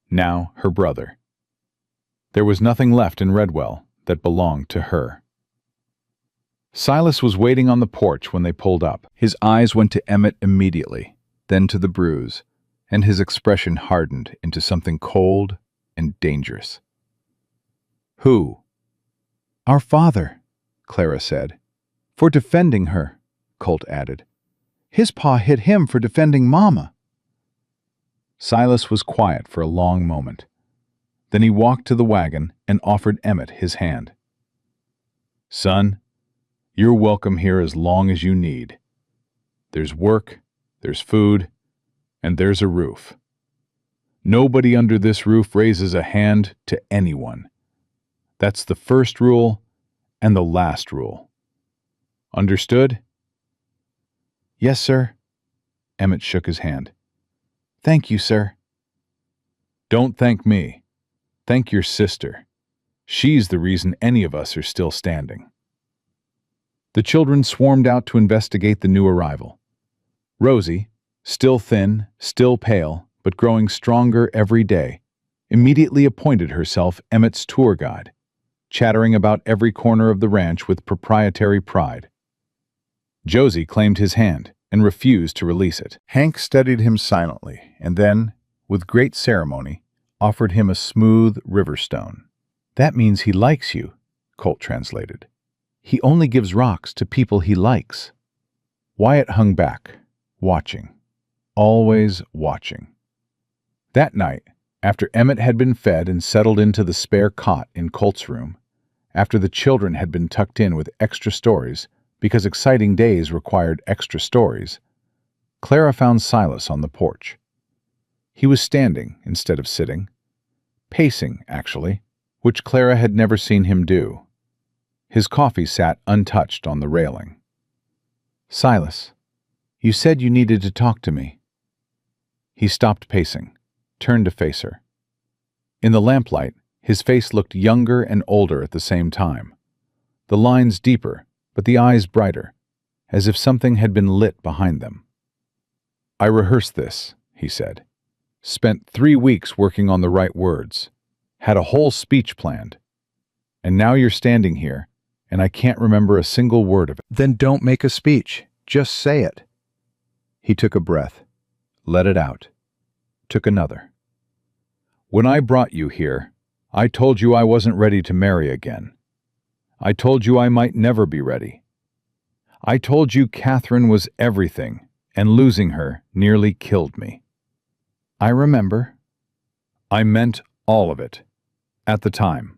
Now, her brother. There was nothing left in Redwell that belonged to her. Silas was waiting on the porch when they pulled up. His eyes went to Emmett immediately, then to the bruise, and his expression hardened into something cold and dangerous. Who? Our father, Clara said. For defending her, Colt added. His pa hit him for defending Mama. Silas was quiet for a long moment. Then he walked to the wagon and offered Emmett his hand. Son, you're welcome here as long as you need. There's work, there's food, and there's a roof. Nobody under this roof raises a hand to anyone. That's the first rule and the last rule. Understood? Yes, sir. Emmett shook his hand. Thank you, sir. Don't thank me. Thank your sister. She's the reason any of us are still standing. The children swarmed out to investigate the new arrival. Rosie, still thin, still pale, but growing stronger every day, immediately appointed herself Emmett's tour guide, chattering about every corner of the ranch with proprietary pride. Josie claimed his hand and refused to release it. Hank studied him silently and then, with great ceremony, offered him a smooth river stone. That means he likes you, Colt translated. He only gives rocks to people he likes. Wyatt hung back, watching, always watching. That night, after Emmett had been fed and settled into the spare cot in Colt's room, after the children had been tucked in with extra stories, because exciting days required extra stories, Clara found Silas on the porch. He was standing instead of sitting, pacing, actually, which Clara had never seen him do. His coffee sat untouched on the railing. Silas, you said you needed to talk to me. He stopped pacing, turned to face her. In the lamplight, his face looked younger and older at the same time. The lines deeper, but the eyes brighter, as if something had been lit behind them. I rehearsed this, he said. Spent 3 weeks working on the right words. Had a whole speech planned. And now you're standing here, and I can't remember a single word of it. Then don't make a speech. Just say it. He took a breath, let it out, took another. When I brought you here, I told you I wasn't ready to marry again. I told you I might never be ready. I told you Catherine was everything, and losing her nearly killed me. I remember. I meant all of it, at the time.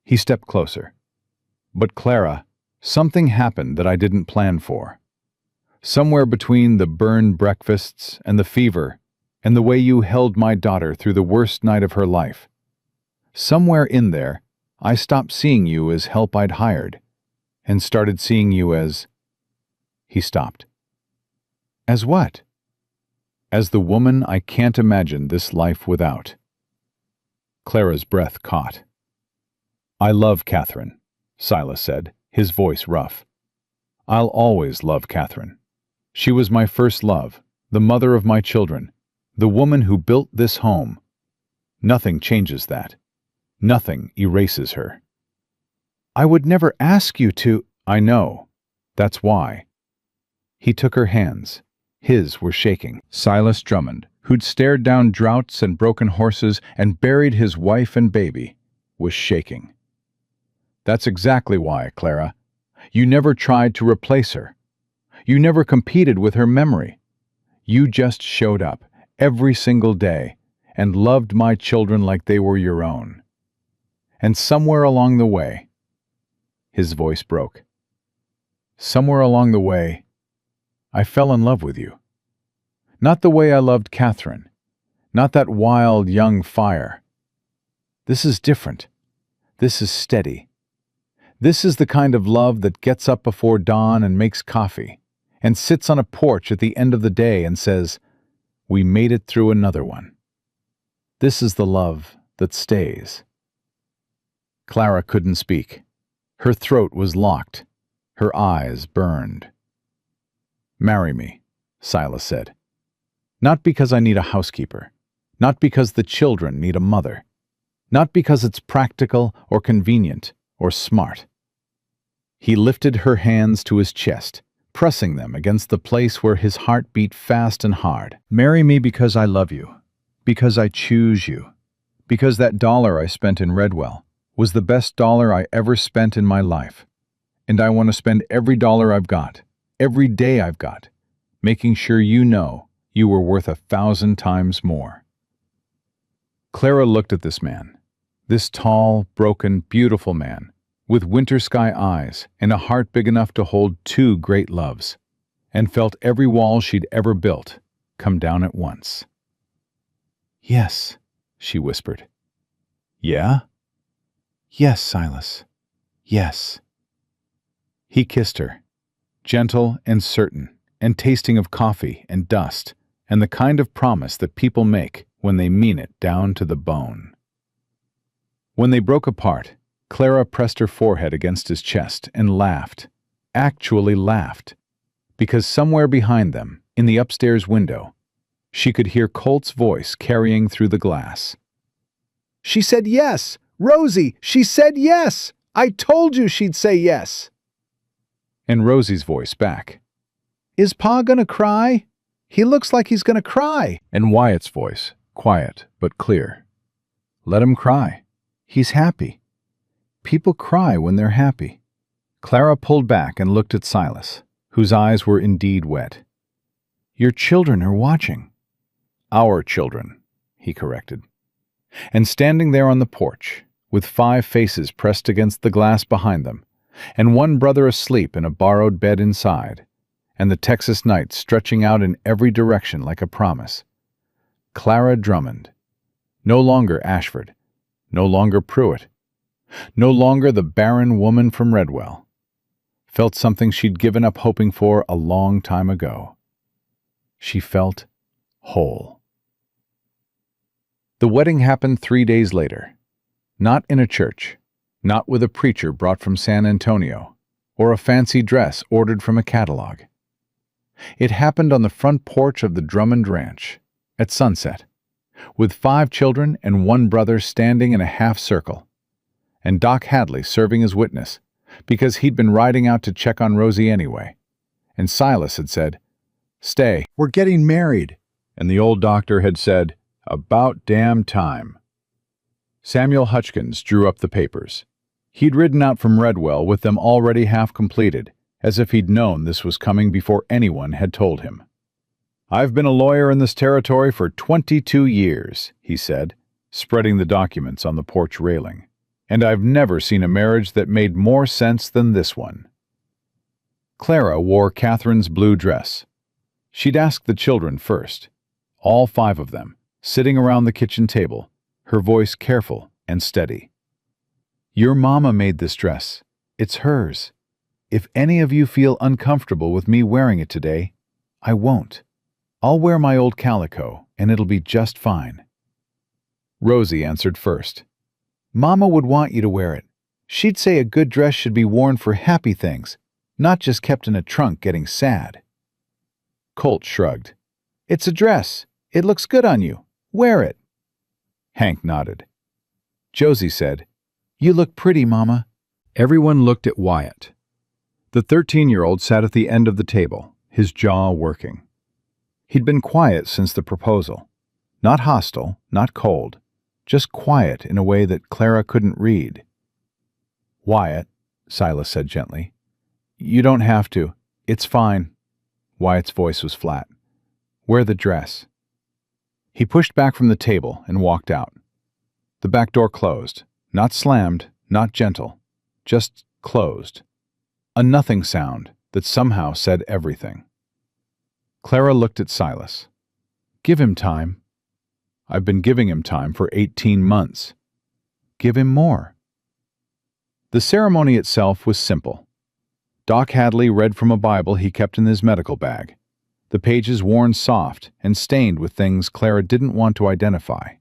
He stepped closer. But Clara, something happened that I didn't plan for. Somewhere between the burned breakfasts and the fever and the way you held my daughter through the worst night of her life. Somewhere in there, I stopped seeing you as help I'd hired, and started seeing you as—" He stopped. "As what?" "As the woman I can't imagine this life without." Clara's breath caught. "I love Catherine," Silas said, his voice rough. "I'll always love Catherine. She was my first love, the mother of my children, the woman who built this home. Nothing changes that. Nothing erases her." "I would never ask you to—" "I know. That's why." He took her hands. His were shaking. Silas Drummond, who'd stared down droughts and broken horses and buried his wife and baby, was shaking. "That's exactly why, Clara. You never tried to replace her. You never competed with her memory. You just showed up, every single day, and loved my children like they were your own. And somewhere along the way—" His voice broke. "Somewhere along the way, I fell in love with you. Not the way I loved Catherine. Not that wild, young fire. This is different. This is steady. This is the kind of love that gets up before dawn and makes coffee, and sits on a porch at the end of the day and says, 'We made it through another one.' This is the love that stays." Clara couldn't speak. Her throat was locked. Her eyes burned. "Marry me," Silas said. "Not because I need a housekeeper. Not because the children need a mother. Not because it's practical or convenient or smart." He lifted her hands to his chest, pressing them against the place where his heart beat fast and hard. "Marry me because I love you, because I choose you, because that dollar I spent in Redwell was the best dollar I ever spent in my life, and I want to spend every dollar I've got, every day I've got, making sure you know you were worth 1,000 times more." Clara looked at this man, this tall, broken, beautiful man, with winter sky eyes and a heart big enough to hold two great loves, and felt every wall she'd ever built come down at once. "Yes," she whispered. "Yeah?" "Yes, Silas. Yes." He kissed her, gentle and certain, and tasting of coffee and dust, and the kind of promise that people make when they mean it down to the bone. When they broke apart, Clara pressed her forehead against his chest and laughed, actually laughed, because somewhere behind them, in the upstairs window, she could hear Colt's voice carrying through the glass. "She said yes! Rosie, she said yes! I told you she'd say yes!" And Rosie's voice back. "Is Pa gonna cry? He looks like he's gonna cry." And Wyatt's voice, quiet but clear. "Let him cry. He's happy. People cry when they're happy." Clara pulled back and looked at Silas, whose eyes were indeed wet. "Your children are watching." "Our children," he corrected. And standing there on the porch, with 5 faces pressed against the glass behind them, and one brother asleep in a borrowed bed inside, and the Texas night stretching out in every direction like a promise, Clara Drummond, no longer Ashford, no longer Pruitt, no longer the barren woman from Redwell, felt something she'd given up hoping for a long time ago. She felt whole. The wedding happened 3 days later, not in a church, not with a preacher brought from San Antonio, or a fancy dress ordered from a catalog. It happened on the front porch of the Drummond Ranch, at sunset, with 5 children and 1 brother standing in a half circle, and Doc Hadley serving as witness, because he'd been riding out to check on Rosie anyway, and Silas had said, "Stay, "We're getting married." and the old doctor had said, "About damn time." Samuel Hutchkins drew up the papers. He'd ridden out from Redwell with them already half completed, as if he'd known this was coming before anyone had told him. "I've been a lawyer in this territory for 22 years, he said, spreading the documents on the porch railing, "and I've never seen a marriage that made more sense than this one." Clara wore Catherine's blue dress. She'd asked the children first, all 5 of them, sitting around the kitchen table, her voice careful and steady. "Your mama made this dress. It's hers. If any of you feel uncomfortable with me wearing it today, I won't. I'll wear my old calico, and it'll be just fine." Rosie answered first. "Mama would want you to wear it. She'd say a good dress should be worn for happy things, not just kept in a trunk getting sad." Colt shrugged. "It's a dress. It looks good on you. Wear it." Hank nodded. Josie said, "You look pretty, Mama." Everyone looked at Wyatt. The 13-year-old sat at the end of the table, his jaw working. He'd been quiet since the proposal. Not hostile, not cold, just quiet in a way that Clara couldn't read. "Wyatt," Silas said gently, "you don't have to. It's fine." Wyatt's voice was flat. "Wear the dress." He pushed back from the table and walked out. The back door closed, not slammed, not gentle, just closed. A nothing sound that somehow said everything. Clara looked at Silas. "Give him time." "I've been giving him time for 18 months. "Give him more." The ceremony itself was simple. Doc Hadley read from a Bible he kept in his medical bag, the pages worn soft and stained with things Clara didn't want to identify.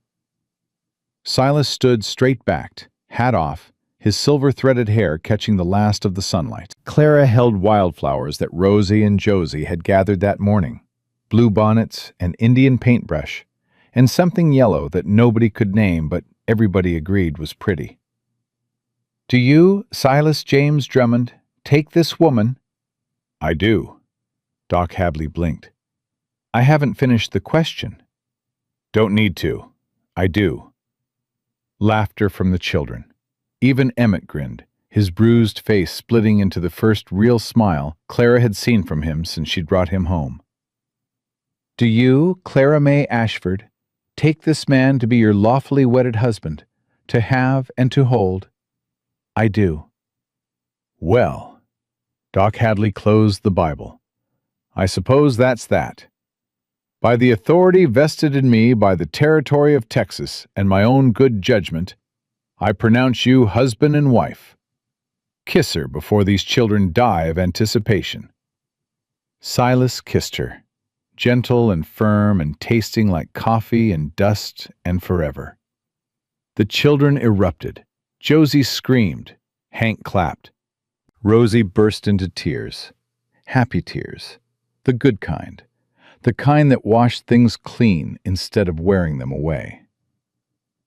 Silas stood straight-backed, hat off, his silver-threaded hair catching the last of the sunlight. Clara held wildflowers that Rosie and Josie had gathered that morning, blue bonnets, an Indian paintbrush, and something yellow that nobody could name but everybody agreed was pretty. "Do you, Silas James Drummond, take this woman?" "I do." Doc Hadley blinked. "I haven't finished the question." "Don't need to. I do." Laughter from the children. Even Emmett grinned, his bruised face splitting into the first real smile Clara had seen from him since she'd brought him home. "Do you, Clara May Ashford, take this man to be your lawfully wedded husband, to have and to hold?" "I do." "Well," Doc Hadley closed the Bible, "I suppose that's that. By the authority vested in me by the territory of Texas and my own good judgment, I pronounce you husband and wife. Kiss her before these children die of anticipation." Silas kissed her, gentle and firm and tasting like coffee and dust and forever. The children erupted. Josie screamed. Hank clapped. Rosie burst into tears. Happy tears. The good kind. The kind that washed things clean instead of wearing them away.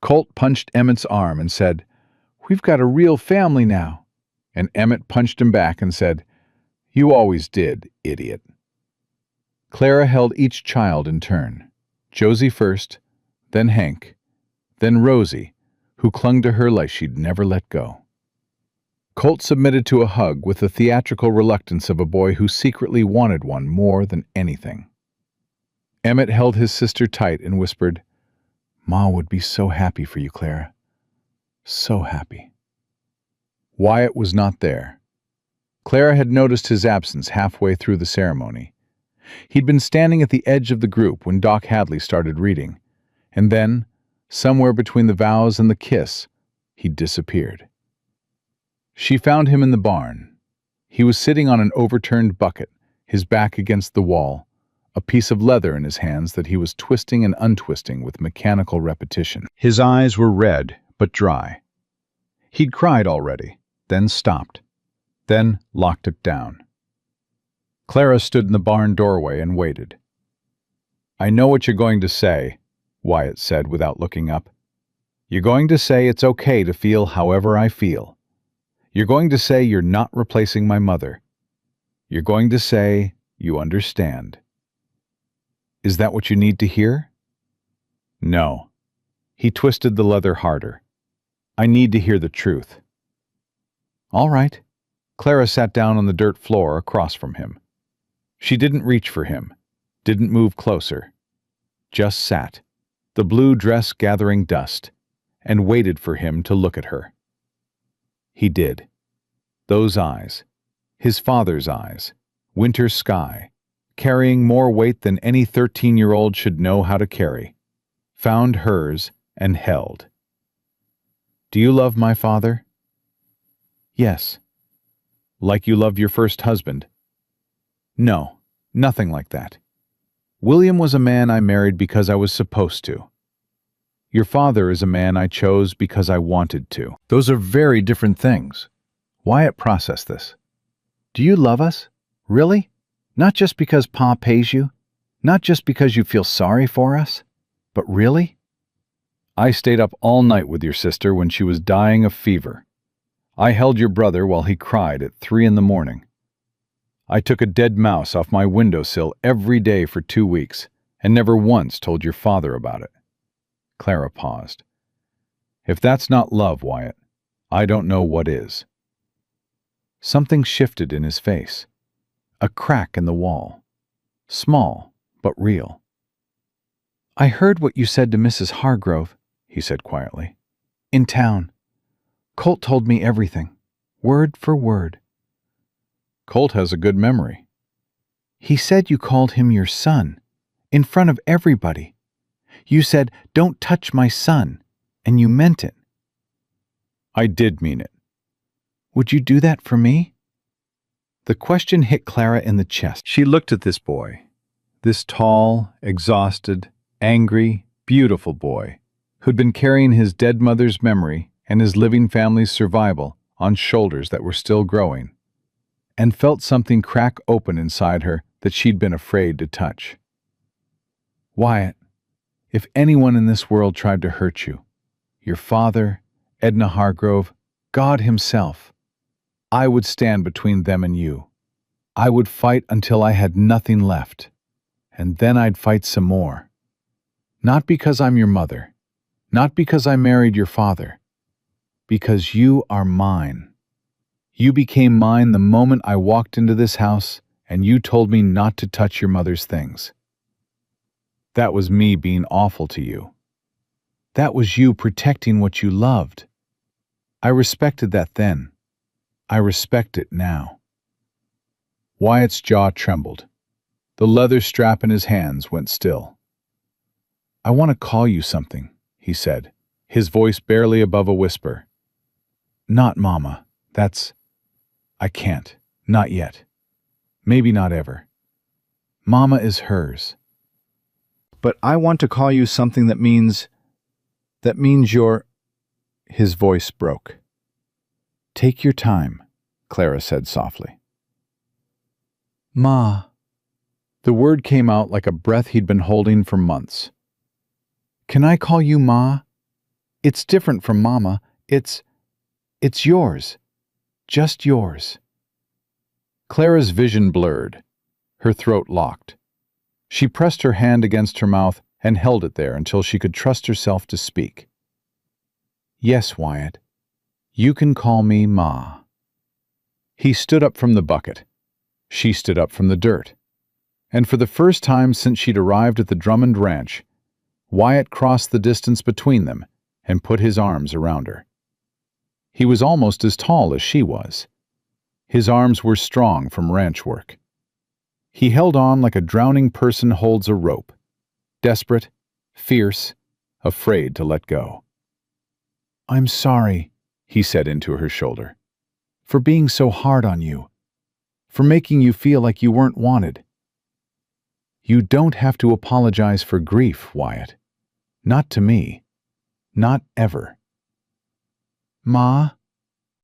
Colt punched Emmett's arm and said, "We've got a real family now." And Emmett punched him back and said, "You always did, idiot." Clara held each child in turn. Josie first, then Hank, then Rosie, who clung to her like she'd never let go. Colt submitted to a hug with the theatrical reluctance of a boy who secretly wanted one more than anything. Emmett held his sister tight and whispered, "Ma would be so happy for you, Clara. So happy." Wyatt was not there. Clara had noticed his absence halfway through the ceremony. He'd been standing at the edge of the group when Doc Hadley started reading, and then, somewhere between the vows and the kiss, he'd disappeared. She found him in the barn. He was sitting on an overturned bucket, his back against the wall, a piece of leather in his hands that he was twisting and untwisting with mechanical repetition. His eyes were red, but dry. He'd cried already, then stopped, then locked it down. Clara stood in the barn doorway and waited. "I know what you're going to say," Wyatt said without looking up. "You're going to say it's okay to feel however I feel. You're going to say you're not replacing my mother. You're going to say you understand." "Is that what you need to hear?" "No." He twisted the leather harder. "I need to hear the truth." "All right." Clara sat down on the dirt floor across from him. She didn't reach for him, didn't move closer. Just sat, the blue dress gathering dust, and waited for him to look at her. He did. Those eyes, his father's eyes, winter sky, carrying more weight than any 13-year-old should know how to carry, found hers and held. "Do you love my father?" "Yes." Like you loved your first husband? No, nothing like that. William was a man I married because I was supposed to. Your father is a man I chose because I wanted to. Those are very different things. Wyatt, process this. Do you love us? Really? Not just because Pa pays you? Not just because you feel sorry for us? But really? I stayed up all night with your sister when she was dying of fever. I held your brother while he cried at 3 a.m. I took a dead mouse off my windowsill every day for 2 weeks and never once told your father about it. Clara paused. If that's not love, Wyatt, I don't know what is. Something shifted in his face. A crack in the wall. Small, but real. I heard what you said to Mrs. Hargrove, he said quietly. In town. Colt told me everything, word for word. Colt has a good memory. He said you called him your son, in front of everybody. You said, "Don't touch my son," and you meant it. I did mean it. Would you do that for me? The question hit Clara in the chest. She looked at this boy, this tall, exhausted, angry, beautiful boy, who'd been carrying his dead mother's memory and his living family's survival on shoulders that were still growing, and felt something crack open inside her that she'd been afraid to touch. Wyatt, if anyone in this world tried to hurt you, your father, Edna Hargrove, God himself, I would stand between them and you. I would fight until I had nothing left, and then I'd fight some more. Not because I'm your mother, not because I married your father, because you are mine. You became mine the moment I walked into this house and you told me not to touch your mother's things. That was me being awful to you. That was you protecting what you loved. I respected that then. I respect it now. Wyatt's jaw trembled. The leather strap in his hands went still. I want to call you something, he said, his voice barely above a whisper. Not Mama. I can't. Not yet. Maybe not ever. Mama is hers. But I want to call you something that means you're... His voice broke. Take your time, Clara said softly. Ma. The word came out like a breath he'd been holding for months. Can I call you Ma? It's different from Mama. It's yours. Just yours. Clara's vision blurred. Her throat locked. She pressed her hand against her mouth and held it there until she could trust herself to speak. Yes, Wyatt. You can call me Ma. He stood up from the bucket. She stood up from the dirt. And for the first time since she'd arrived at the Drummond Ranch, Wyatt crossed the distance between them and put his arms around her. He was almost as tall as she was. His arms were strong from ranch work. He held on like a drowning person holds a rope, desperate, fierce, afraid to let go. I'm sorry, he said into her shoulder, for being so hard on you, for making you feel like you weren't wanted. You don't have to apologize for grief, Wyatt. Not to me. Not ever. Ma?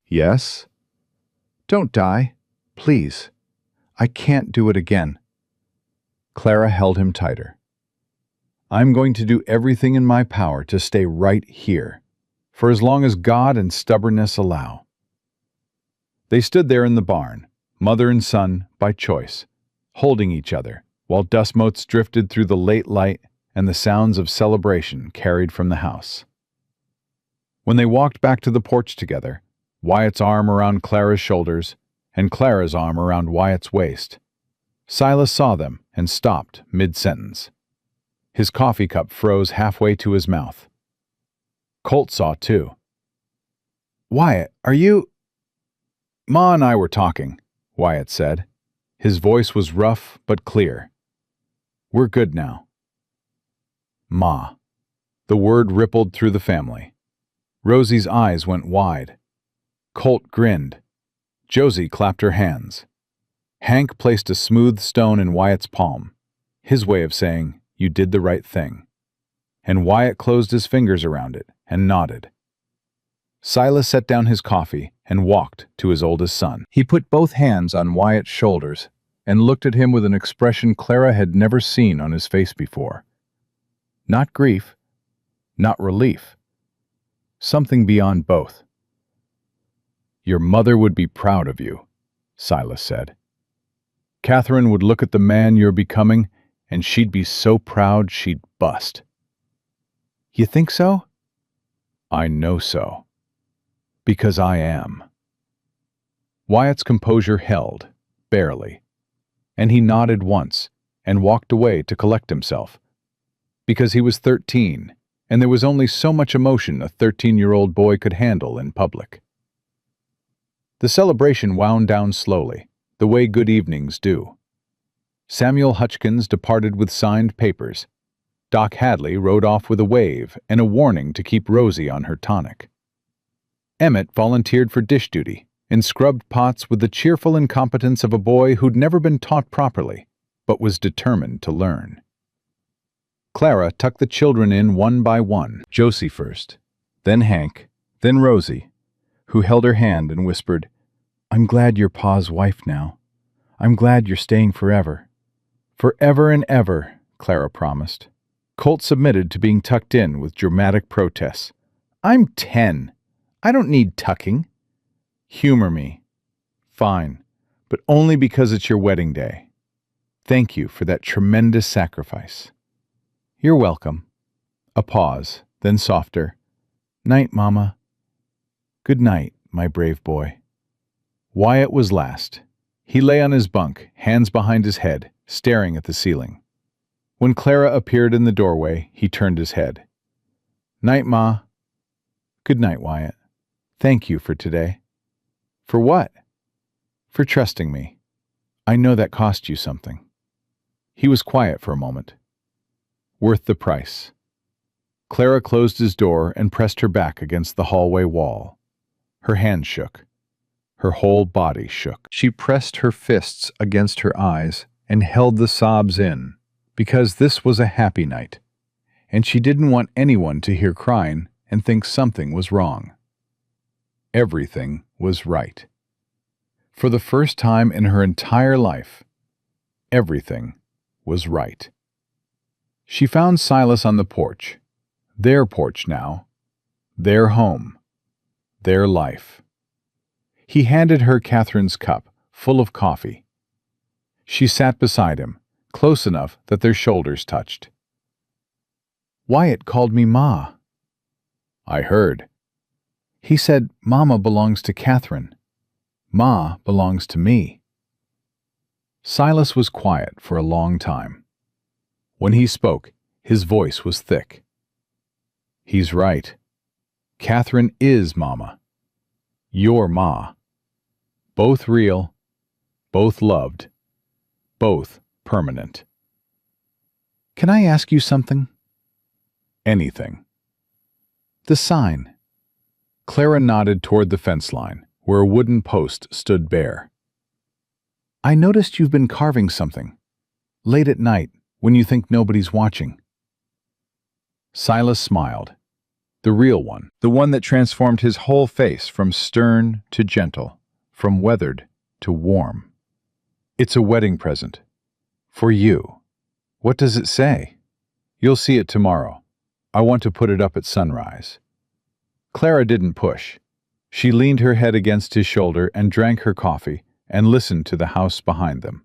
Yes? Don't die, please. I can't do it again. Clara held him tighter. I'm going to do everything in my power to stay right here, for as long as God and stubbornness allow. They stood there in the barn, mother and son by choice, holding each other, while dust motes drifted through the late light and the sounds of celebration carried from the house. When they walked back to the porch together, Wyatt's arm around Clara's shoulders and Clara's arm around Wyatt's waist, Silas saw them and stopped mid-sentence. His coffee cup froze halfway to his mouth. Colt saw too. Wyatt, are you... Ma and I were talking, Wyatt said. His voice was rough but clear. We're good now. Ma. The word rippled through the family. Rosie's eyes went wide. Colt grinned. Josie clapped her hands. Hank placed a smooth stone in Wyatt's palm, his way of saying, "You did the right thing." And Wyatt closed his fingers around it and nodded. Silas set down his coffee and walked to his oldest son. He put both hands on Wyatt's shoulders and looked at him with an expression Clara had never seen on his face before. Not grief, not relief. Something beyond both. "Your mother would be proud of you," Silas said. "Catherine would look at the man you're becoming, and she'd be so proud she'd bust." You think so? I know so. Because I am. Wyatt's composure held, barely, and he nodded once and walked away to collect himself. Because he was 13, and there was only so much emotion a 13-year-old boy could handle in public. The celebration wound down slowly, the way good evenings do. Samuel Hutchkins departed with signed papers. Doc Hadley rode off with a wave and a warning to keep Rosie on her tonic. Emmett volunteered for dish duty and scrubbed pots with the cheerful incompetence of a boy who'd never been taught properly, but was determined to learn. Clara tucked the children in one by one, Josie first, then Hank, then Rosie, who held her hand and whispered, "I'm glad you're Pa's wife now. I'm glad you're staying forever." "Forever and ever," Clara promised. Colt submitted to being tucked in with dramatic protests. "I'm 10. I don't need tucking." "Humor me." "Fine, but only because it's your wedding day. Thank you for that tremendous sacrifice." "You're welcome." A pause, then softer. "Night, Mama." "Good night, my brave boy." Wyatt was last. He lay on his bunk, hands behind his head, staring at the ceiling. When Clara appeared in the doorway, he turned his head. "Night, Ma." "Good night, Wyatt. Thank you for today." "For what?" "For trusting me. I know that cost you something." He was quiet for a moment. "Worth the price." Clara closed his door and pressed her back against the hallway wall. Her hands shook. Her whole body shook. She pressed her fists against her eyes and held the sobs in, because this was a happy night, and she didn't want anyone to hear crying and think something was wrong. Everything was right. For the first time in her entire life, everything was right. She found Silas on the porch, their porch now, their home, their life. He handed her Catherine's cup, full of coffee. She sat beside him, close enough that their shoulders touched. "Wyatt called me Ma." "I heard." "He said Mama belongs to Catherine. Ma belongs to me." Silas was quiet for a long time. When he spoke, his voice was thick. "He's right. Catherine is Mama. Your Ma. Both real, both loved, both permanent." "Can I ask you something?" "Anything." "The sign." Clara nodded toward the fence line, where a wooden post stood bare. "I noticed you've been carving something. Late at night, when you think nobody's watching." Silas smiled. The real one. The one that transformed his whole face from stern to gentle, from weathered to warm. "It's a wedding present. For you." "What does it say?" "You'll see it tomorrow. I want to put it up at sunrise." Clara didn't push. She leaned her head against his shoulder and drank her coffee and listened to the house behind them.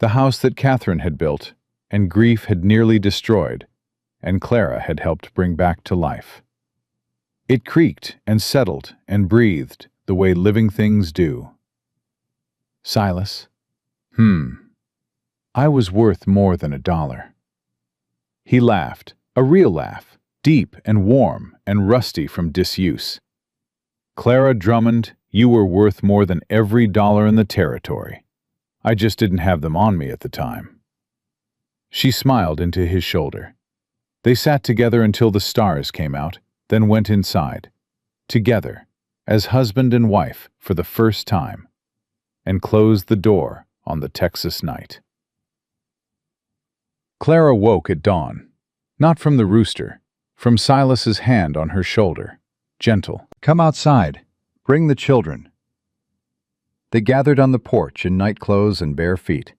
The house that Catherine had built and grief had nearly destroyed, and Clara had helped bring back to life. It creaked and settled and breathed the way living things do. "Silas." "I was worth more than $1." He laughed, a real laugh, deep and warm and rusty from disuse. "Clara Drummond, you were worth more than every dollar in the territory. I just didn't have them on me at the time." She smiled into his shoulder. They sat together until the stars came out, then went inside. Together, as husband and wife for the first time. and closed the door on the Texas night. Clara woke at dawn, not from the rooster, from Silas's hand on her shoulder, gentle. "Come outside. Bring the children." They gathered on the porch in nightclothes and bare feet,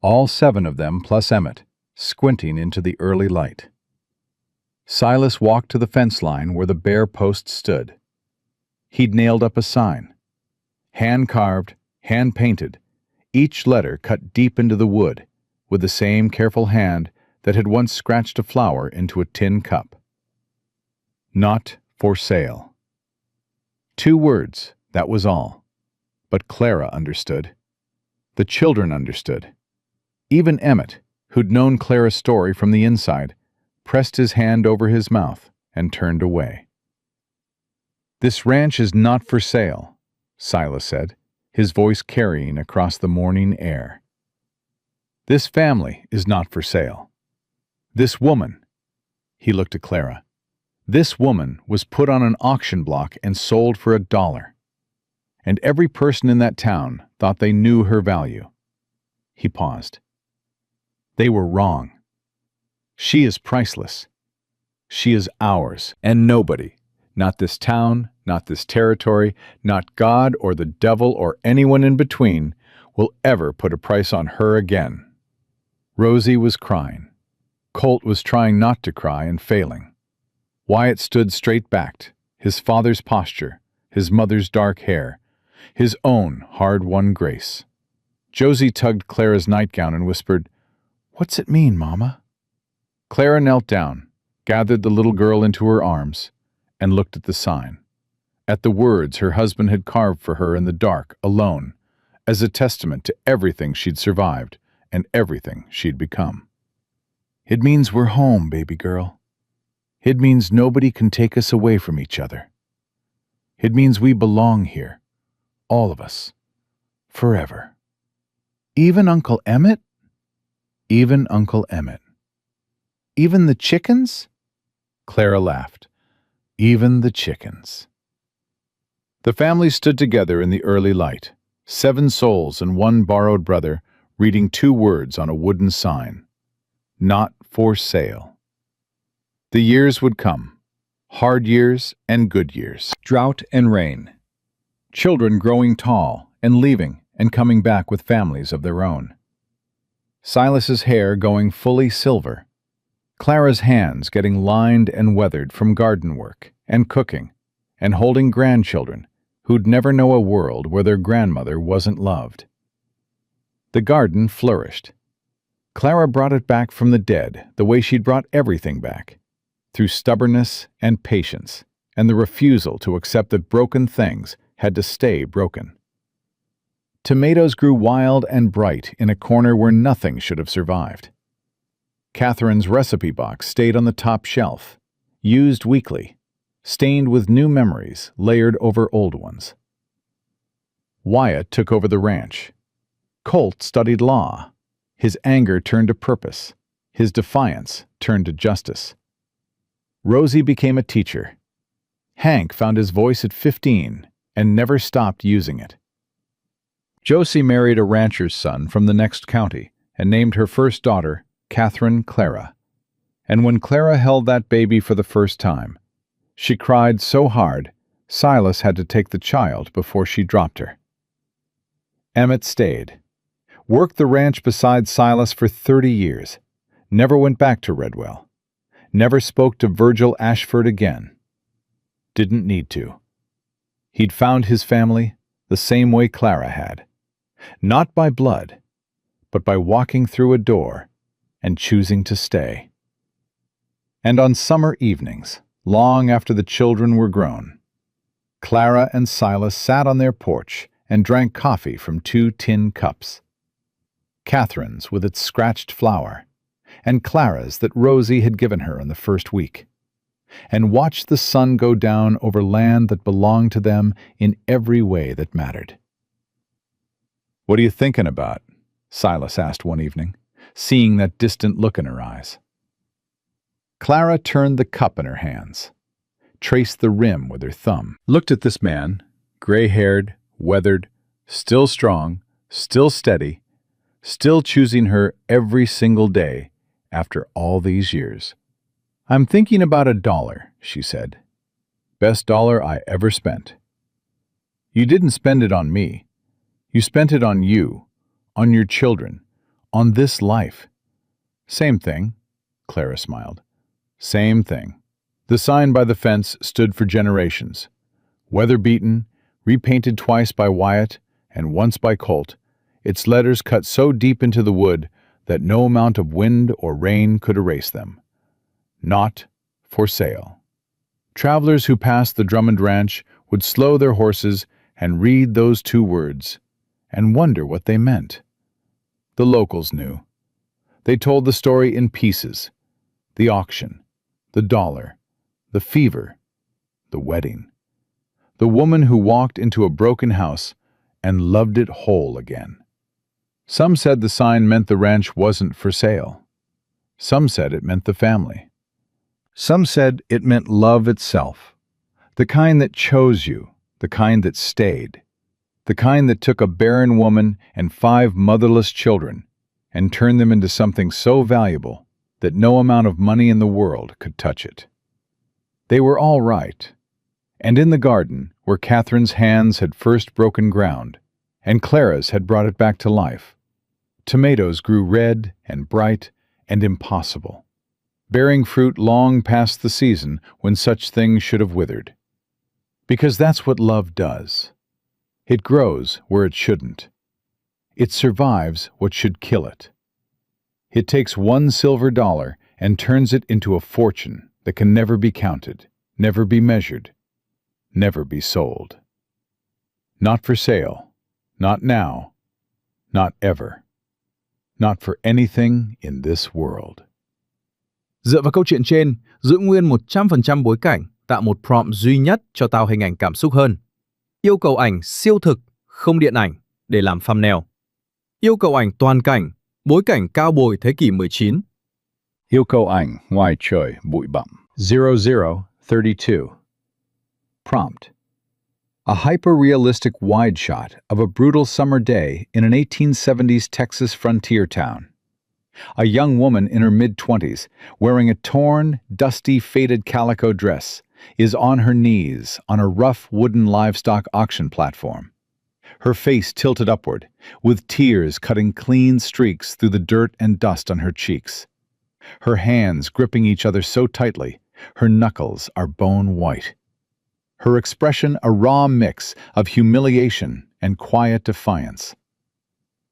all 7 of them plus Emmett, squinting into the early light. Silas walked to the fence line where the bare post stood. He'd nailed up a sign. Hand-carved, hand-painted, each letter cut deep into the wood, with the same careful hand that had once scratched a flower into a tin cup. Not for sale. 2 words, that was all. But Clara understood. The children understood. Even Emmett, who'd known Clara's story from the inside, pressed his hand over his mouth and turned away. "This ranch is not for sale," Silas said, his voice carrying across the morning air. "This family is not for sale. This woman," he looked at Clara, "this woman was put on an auction block and sold for $1. And every person in that town thought they knew her value." He paused. "They were wrong. She is priceless. She is ours, and nobody, not this town, not this territory, not God or the devil or anyone in between, will ever put a price on her again." Rosie was crying. Colt was trying not to cry and failing. Wyatt stood straight-backed, his father's posture, his mother's dark hair, his own hard-won grace. Josie tugged Clara's nightgown and whispered, "What's it mean, Mama?" Clara knelt down, gathered the little girl into her arms, and looked at the sign, at the words her husband had carved for her in the dark, alone, as a testament to everything she'd survived and everything she'd become. "It means we're home, baby girl. It means nobody can take us away from each other. It means we belong here, all of us, forever." "Even Uncle Emmett?" "Even Uncle Emmett." "Even the chickens?" Clara laughed. "Even the chickens." The family stood together in the early light, 7 souls and 1 borrowed brother, reading 2 words on a wooden sign. Not for sale. The years would come. Hard years and good years. Drought and rain. Children growing tall and leaving and coming back with families of their own. Silas's hair going fully silver. Clara's hands getting lined and weathered from garden work and cooking and holding grandchildren who'd never know a world where their grandmother wasn't loved. The garden flourished. Clara brought it back from the dead the way she'd brought everything back, through stubbornness and patience and the refusal to accept that broken things had to stay broken. Tomatoes grew wild and bright in a corner where nothing should have survived. Catherine's recipe box stayed on the top shelf, used weekly, stained with new memories layered over old ones. Wyatt took over the ranch. Colt studied law. His anger turned to purpose. His defiance turned to justice. Rosie became a teacher. Hank found his voice at 15 and never stopped using it. Josie married a rancher's son from the next county and named her first daughter Catherine Clara. And when Clara held that baby for the first time, she cried so hard Silas had to take the child before she dropped her. Emmett stayed. Worked the ranch beside Silas for 30 years. Never went back to Redwell. Never spoke to Virgil Ashford again. Didn't need to. He'd found his family the same way Clara had. Not by blood, but by walking through a door and choosing to stay. And on summer evenings, long after the children were grown, Clara and Silas sat on their porch and drank coffee from 2 tin cups. Catherine's with its scratched flower, and Clara's that Rosie had given her in the first week, and watched the sun go down over land that belonged to them in every way that mattered. "What are you thinking about?" Silas asked one evening, seeing that distant look in her eyes. Clara turned the cup in her hands, traced the rim with her thumb, looked at this man, gray-haired, weathered, still strong, Still steady, still choosing her every single day after all these years. "I'm thinking about $1, she said. "Best dollar I ever spent." "You didn't spend it on me. You spent it on you, on your children, on this life." "Same thing," Clara smiled. "Same thing." The sign by the fence stood for generations. Weather-beaten, repainted twice by Wyatt and once by Colt, its letters cut so deep into the wood that no amount of wind or rain could erase them. Not for sale. Travelers who passed the Drummond Ranch would slow their horses and read those 2 words and wonder what they meant. The locals knew. They told the story in pieces: the auction, the dollar, the fever, the wedding, the woman who walked into a broken house and loved it whole again. Some said the sign meant the ranch wasn't for sale. Some said it meant the family. Some said it meant love itself, the kind that chose you, the kind that stayed, the kind that took a barren woman and 5 motherless children and turned them into something so valuable that no amount of money in the world could touch it. They were all right. And in the garden, where Catherine's hands had first broken ground, and Clara's had brought it back to life, tomatoes grew red and bright and impossible, bearing fruit long past the season when such things should have withered. Because that's what love does. It grows where it shouldn't. It survives what should kill it. It takes $1 silver and turns it into a fortune that can never be counted, never be measured, never be sold. Not for sale, not now, not ever. Not for anything in this world. Dựa vào câu chuyện trên, giữ nguyên 100% bối cảnh, tạo một prompt duy nhất cho tao hình ảnh cảm xúc hơn. Yêu cầu ảnh siêu thực, không điện ảnh, để làm thumbnail. Yêu cầu ảnh toàn cảnh, bối cảnh cao bồi thế kỷ 19. Yêu cầu ảnh ngoài trời bụi bặm. 0032. Prompt. A hyper-realistic wide shot of a brutal summer day in an 1870s Texas frontier town. A young woman in her mid-20s, wearing a torn, dusty, faded calico dress, is on her knees on a rough wooden livestock auction platform. Her face tilted upward, with tears cutting clean streaks through the dirt and dust on her cheeks. Her hands gripping each other so tightly, her knuckles are bone white. Her expression a raw mix of humiliation and quiet defiance.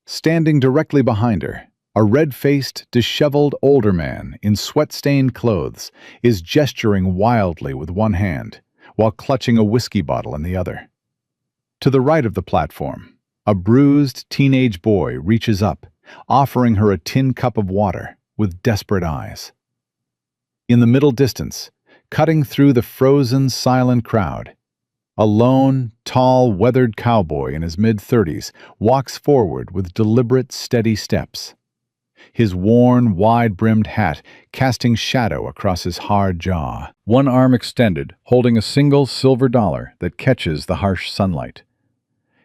Standing directly behind her, a red-faced, disheveled older man in sweat-stained clothes is gesturing wildly with one hand, while clutching a whiskey bottle in the other. To the right of the platform, a bruised teenage boy reaches up, offering her a tin cup of water with desperate eyes. In the middle distance, cutting through the frozen, silent crowd, a lone, tall, weathered cowboy in his mid-30s walks forward with deliberate, steady steps. His worn, wide-brimmed hat casting shadow across his hard jaw, one arm extended, holding a single silver dollar that catches the harsh sunlight.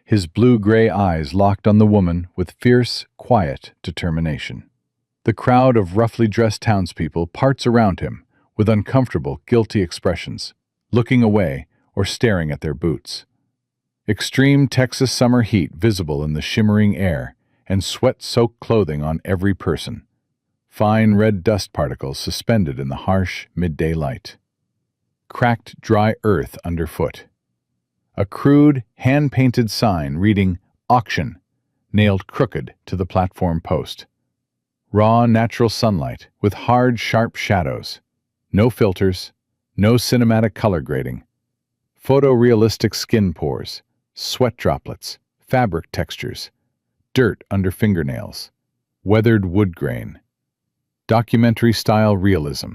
His blue-gray eyes locked on the woman with fierce, quiet determination. The crowd of roughly dressed townspeople parts around him with uncomfortable, guilty expressions, looking away or staring at their boots. Extreme Texas summer heat visible in the shimmering air and sweat-soaked clothing on every person. Fine red dust particles suspended in the harsh midday light. Cracked, dry earth underfoot. A crude, hand-painted sign reading "Auction" nailed crooked to the platform post. Raw, natural sunlight with hard, sharp shadows. No filters, no cinematic color grading. Photorealistic skin pores, sweat droplets, fabric textures, dirt under fingernails, weathered wood grain. Documentary-style realism.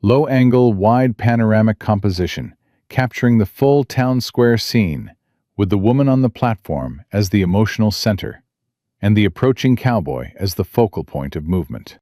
Low-angle, wide panoramic composition, capturing the full town square scene, with the woman on the platform as the emotional center, and the approaching cowboy as the focal point of movement.